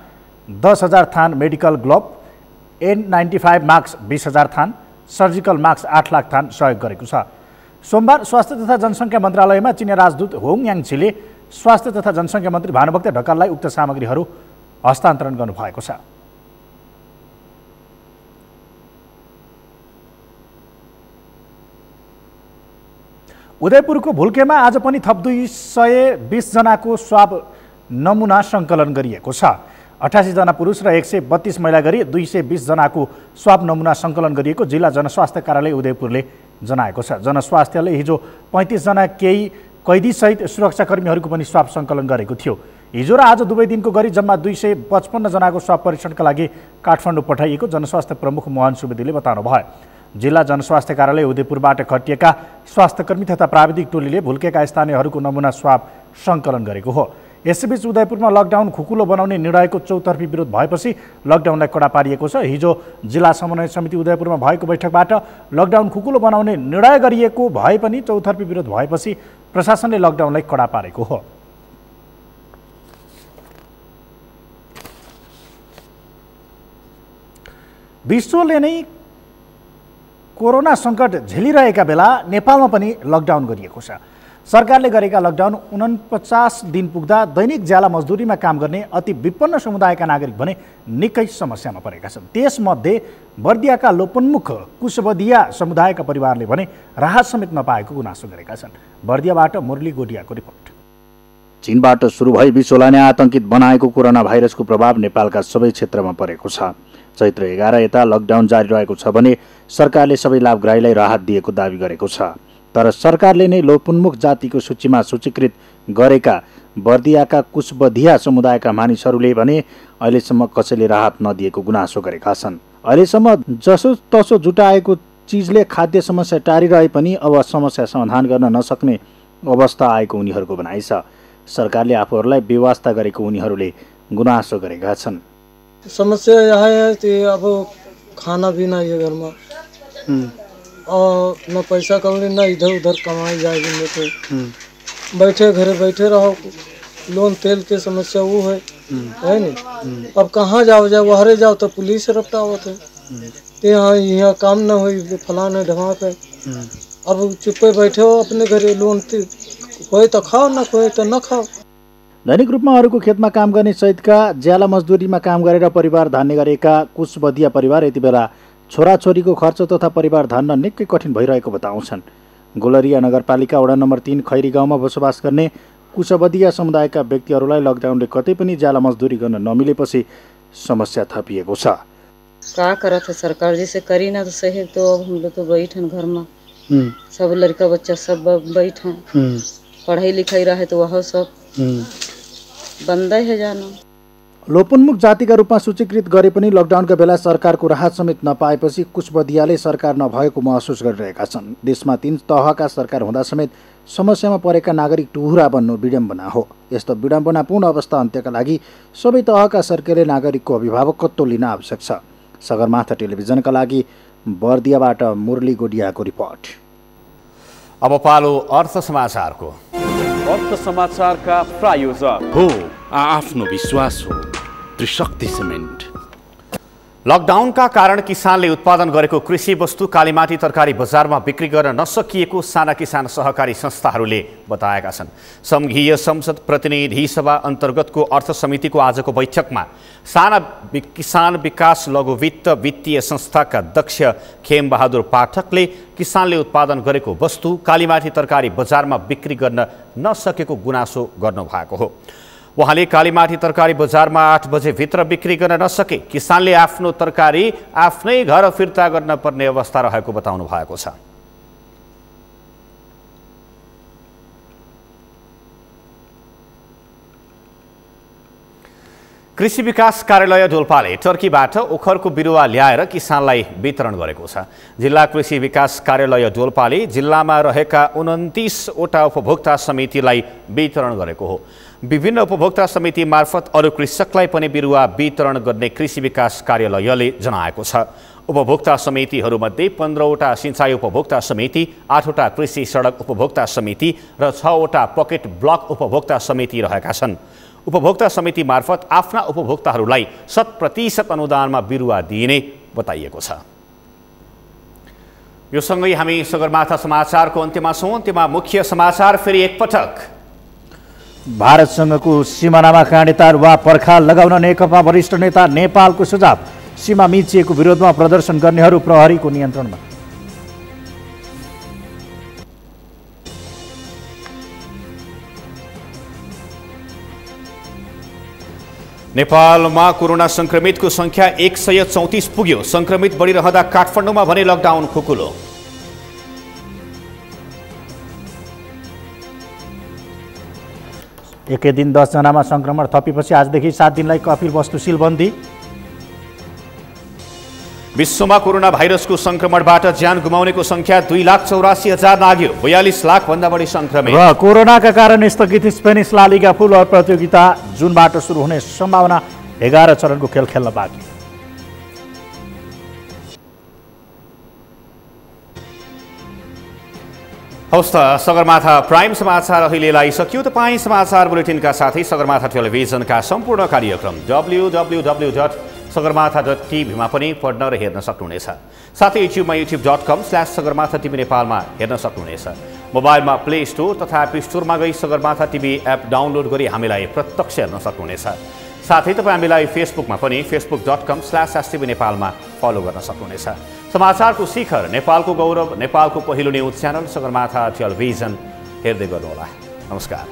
10,000 थान मेडिकल ग्लोभ, N95 मास्क 20,000 थान, सर्जिकल मास्क 8 लाख थान सहयोग गरेको छ। सोमबार स्वास्थ्य तथा जनसङ्ख्या मन्त्रालयमा चीनी राजदूत होङ याङछीले स्वास्थ्य तथा जनसङ्ख्या मन्त्री भानुभक्त ढकाललाई उक्त सामग्रीहरू हस्तान्तरण गर्नुभएको छ। उदयपुरको भुल्केमा आज पनि थप 220 जनाको स्वाब नमुना सङ्कलन गरिएको छ। 88 जना पुरुष र 132 महिला गरी 220 जनाको स्वाब नमुना सङ्कलन गरिएको जिल्ला जनस्वास्थ्य कार्यालय उदयपुरले जनाएको छ। जनस्वास्थ्यले हिजो 35 जना केही कैदीसहित सुरक्षाकर्मीहरूको पनि स्वाब सङ्कलन गरेको थियो। हिजो र आज दुवै दिनको गरी जम्मा 255 जनाको स्वाब परीक्षणका लागि काठमाडौँ पठाइएको जनस्वास्थ्य प्रमुख मोहन सुवेदीले बताउनु भयो। जिल्ला जनस्वास्थ्य कार्यालय उदयपुरबाट खटिएका स्वास्थ्यकर्मी तथा प्राविधिक टोलीले भुल्केका स्थानीयहरूको नमुना स्वाब सङ्कलन गरेको हो। यसैबीच उदयपुरमा लकडाउन खुकुलो बनाउने निर्णयको चौतर्फी विरोध भएपछि लकडाउनलाई कडा पारिएको छ। हिजो जिल्ला समन्वय समिति उदयपुरमा भएको बैठकबाट लकडाउन खुकुलो बनाउने निर्णय गरिएको भए पनि चौतर्फी विरोध भएपछि प्रशासनले लकडाउनलाई कडा पारेको हो। विश्वले नै कोरोना सङ्कट झेलिरहेका बेला नेपालमा पनि लकडाउन गरिएको छ। सरकारले गरेका लकडाउन 49 दिन पुग्दा दैनिक ज्याला मजदुरीमा काम गर्ने अति विपन्न समुदायका नागरिक भने निकै समस्यामा परेका छन्। त्यसमध्ये बर्दियाका लोपन्मुख कुशबदिया समुदायका परिवारले भने राहत समेत नपाएको गुनासो गरेका छन्। बर्दियाबाट मुरली गोडियाको रिपोर्ट। चीनबाट सुरु भई विश्वलाई नै आतंकित बनाएको कोरोना भाइरसको प्रभाव नेपालका सबै क्षेत्रमा परेको छ। चैत्र 11 यता लकडाउन जारी रहेको छ भने सरकारले सबै लाभग्राहीलाई राहत दिएको दावी गरेको छ। तर सरकारले नै लोपोन्मुख जातिको सूचीमा सूचीकृत गरेका बर्दियाका कुशबधिया समुदायका मानिसहरूले भने अहिलेसम्म कसैले राहत नदिएको गुनासो गरेका छन्। अहिलेसम्म जसो तसो जुटाएको चिजले खाद्य समस्या टारिरहे पनि अब समस्या समाधान गर्न नसक्ने अवस्था आएको उनीहरूको भनाइ छ। सरकारले आफूहरूलाई व्यवस्था गरेको उनीहरूले गुनासो गरेका छन्। समस्या यह है कि अब खाना भी नहीं है घर में और न पैसा कमाई न इधर उधर कमाई जाएगी। तो बैठे घरे बैठे रहो। लोन तेल के समस्या वो है है नहीं। अब कहाँ जाओ जाओ वहरे जाओ तो पुलिस रपटावत है ते यहाँ काम न हो फलाने ढमाक है। अब चुप्पे बैठे हो अपने घरे लोन कोही त खाओ न कोही त नखाओ। दैनिक रूपमा अरूको खेतमा काम गर्ने सहितका ज्याला मजदुरीमा काम गरेर परिवार धान्ने गरेका कुशबदिया परिवार यति बेला छोराछोरीको खर्च तथा परिवार धान्न निकै कठिन भइरहेको बताउँछन्। गोलरिया नगरपालिका वडा नम्बर 3 खैरी गाउँमा बसोबास गर्ने कुशबदिया समुदायका व्यक्तिहरूलाई लकडाउनले कतै पनि ज्याला मजदुरी गर्न नमिलेपछि समस्या थपिएको छ। क्या करत है सरकार, जैसे करी ना तो सही, तो अब हम लोग तो बैठन घर में सब लड़का बच्चा सब बैठे पढ़ाई लिखाई रहे तो वह सब बंद है जाना। लोपोन्मुख जातिका रूपमा सूचीकृत गरे पनि लकडाउनका बेला सरकारको राहत समेत नपाएपछि कुशबदियाले सरकार नभएको महसुस गरिरहेका छन्। देशमा 3 तहका सरकार हुँदा समेत समस्यामा परेका नागरिक टुहुरा बन्नु विडम्बना हो। यस्तो विडम्बनापूर्ण अवस्था अन्त्यका लागि सबै तहका सरकारले नागरिकको अभिभावकत्व लिन आवश्यक छ। सगरमाथा टेलिभिजनका लागि बर्दियाबाट मुरली गोडियाको रिपोर्ट। अब पालो अर्थ समाचारको। अर्थ समाचारका प्रायोजक हो आफ्नो विश्वास हो त्रिशक्ति सिमेन्ट। लकडाउनका कारण किसानले उत्पादन गरेको कृषि वस्तु कालीमाटी तरकारी बजारमा बिक्री गर्न नसकिएको साना किसान सहकारी संस्थाहरूले बताएका छन्। संघीय संसद प्रतिनिधि सभा अन्तर्गतको अर्थ समितिको आजको बैठकमा साना किसान विकास लघुवित्त वित्तीय संस्थाका अध्यक्ष खेमबहादुर पाठकले किसानले उत्पादन गरेको वस्तु कालीमाटी तरकारी बजारमा बिक्री गर्न नसकेको गुनासो गर्नुभएको हो। उहाँले कालीमाटी तरकारी बजारमा 8 बजे भित्र बिक्री गर्न नसके किसानले आफ्नो तरकारी आफ्नै घर फिर्ता गर्न पर्ने अवस्था रहेको बताउनु भएको छ। कृषि विकास कार्यालय डोल्पाले टर्कीबाट ओखरको बिरुवा ल्याएर किसानलाई वितरण गरेको छ। जिल्ला कृषि विकास कार्यालय डोल्पाले जिल्लामा रहेका 29 वटा उपभोक्ता समितिलाई वितरण गरेको हो। विभिन्न उपभोक्ता समिति मार्फत अरू कृषकलाई पनि बिरुवा वितरण गर्ने कृषि विकास कार्यालयले जनाएको छ। उपभोक्ता समितिहरूमध्ये 15 वटा सिंचाई उपभोक्ता समिति, 8 वटा कृषि सडक उपभोक्ता समिति र 6 वटा पकेट ब्लक उपभोक्ता समिति रहेका छन्। उपभोक्ता समिति मार्फत आफ्ना उपभोक्ताहरूलाई 100% अनुदानमा बिरुवा दिइने बताइएको छ। यो सँगै हामी सगरमाथा समाचारको अन्त्यमा छौँ। अन्त्यमा मुख्य समाचार फेरि एकपटक। भारतसँगको सिमानामा काँडेतार वा पर्खाल लगाउन नेकपा वरिष्ठ नेता नेपालको सुझाव। सीमा मिचिएको विरोधमा प्रदर्शन गर्नेहरू प्रहरीको नियन्त्रणमा। नेपालमा कोरोना संक्रमितको संख्या 134 पुग्यो। संक्रमित बढिरहँदा काठमाडौँमा भने लकडाउन खुकुलो। एकै दिन 10 जनामा संक्रमण थपेपछि आजदेखि 7 दिनलाई कपिल वस्तु सिलबन्दी। विश्वमा कोरोना भाइरसको संक्रमणबाट ज्यान गुमाउनेको संख्या 2,84,000 नाग्यो। 42 लाख भन्दा बढी संक्रमित। र कोरोनाका कारण स्थगित स्पेनिस ला लिगा फुटबल प्रतियोगिता जुनबाट सुरु हुने सम्भावना। 11 चरणको खेल खेल्न बाँकी। हवस् त सगरमाथा प्राइम समाचार अहिलेलाई सकियो। तपाईँ समाचार बुलेटिनका साथै सगरमाथा टेलिभिजनका सम्पूर्ण कार्यक्रम www.sagarmatha.tv मा पनि पढ्न र हेर्न सक्नुहुनेछ। साथै युट्युबमा youtube.com/sagarmatha TV नेपालमा हेर्न सक्नुहुनेछ। मोबाइलमा प्ले स्टोर तथा एप स्टोरमा गई सगरमाथा टिभी एप डाउनलोड गरी हामीलाई प्रत्यक्ष हेर्न सक्नुहुनेछ। साथै तपाईँ हामीलाई फेसबुकमा पनि facebook.com/STV नेपालमा फलो गर्न सक्नुहुनेछ। समाचारको शिखर, नेपालको गौरव, नेपालको पहिलो न्युज च्यानल सगरमाथा टेलिभिजन हेर्दै गर्नुहोला। नमस्कार।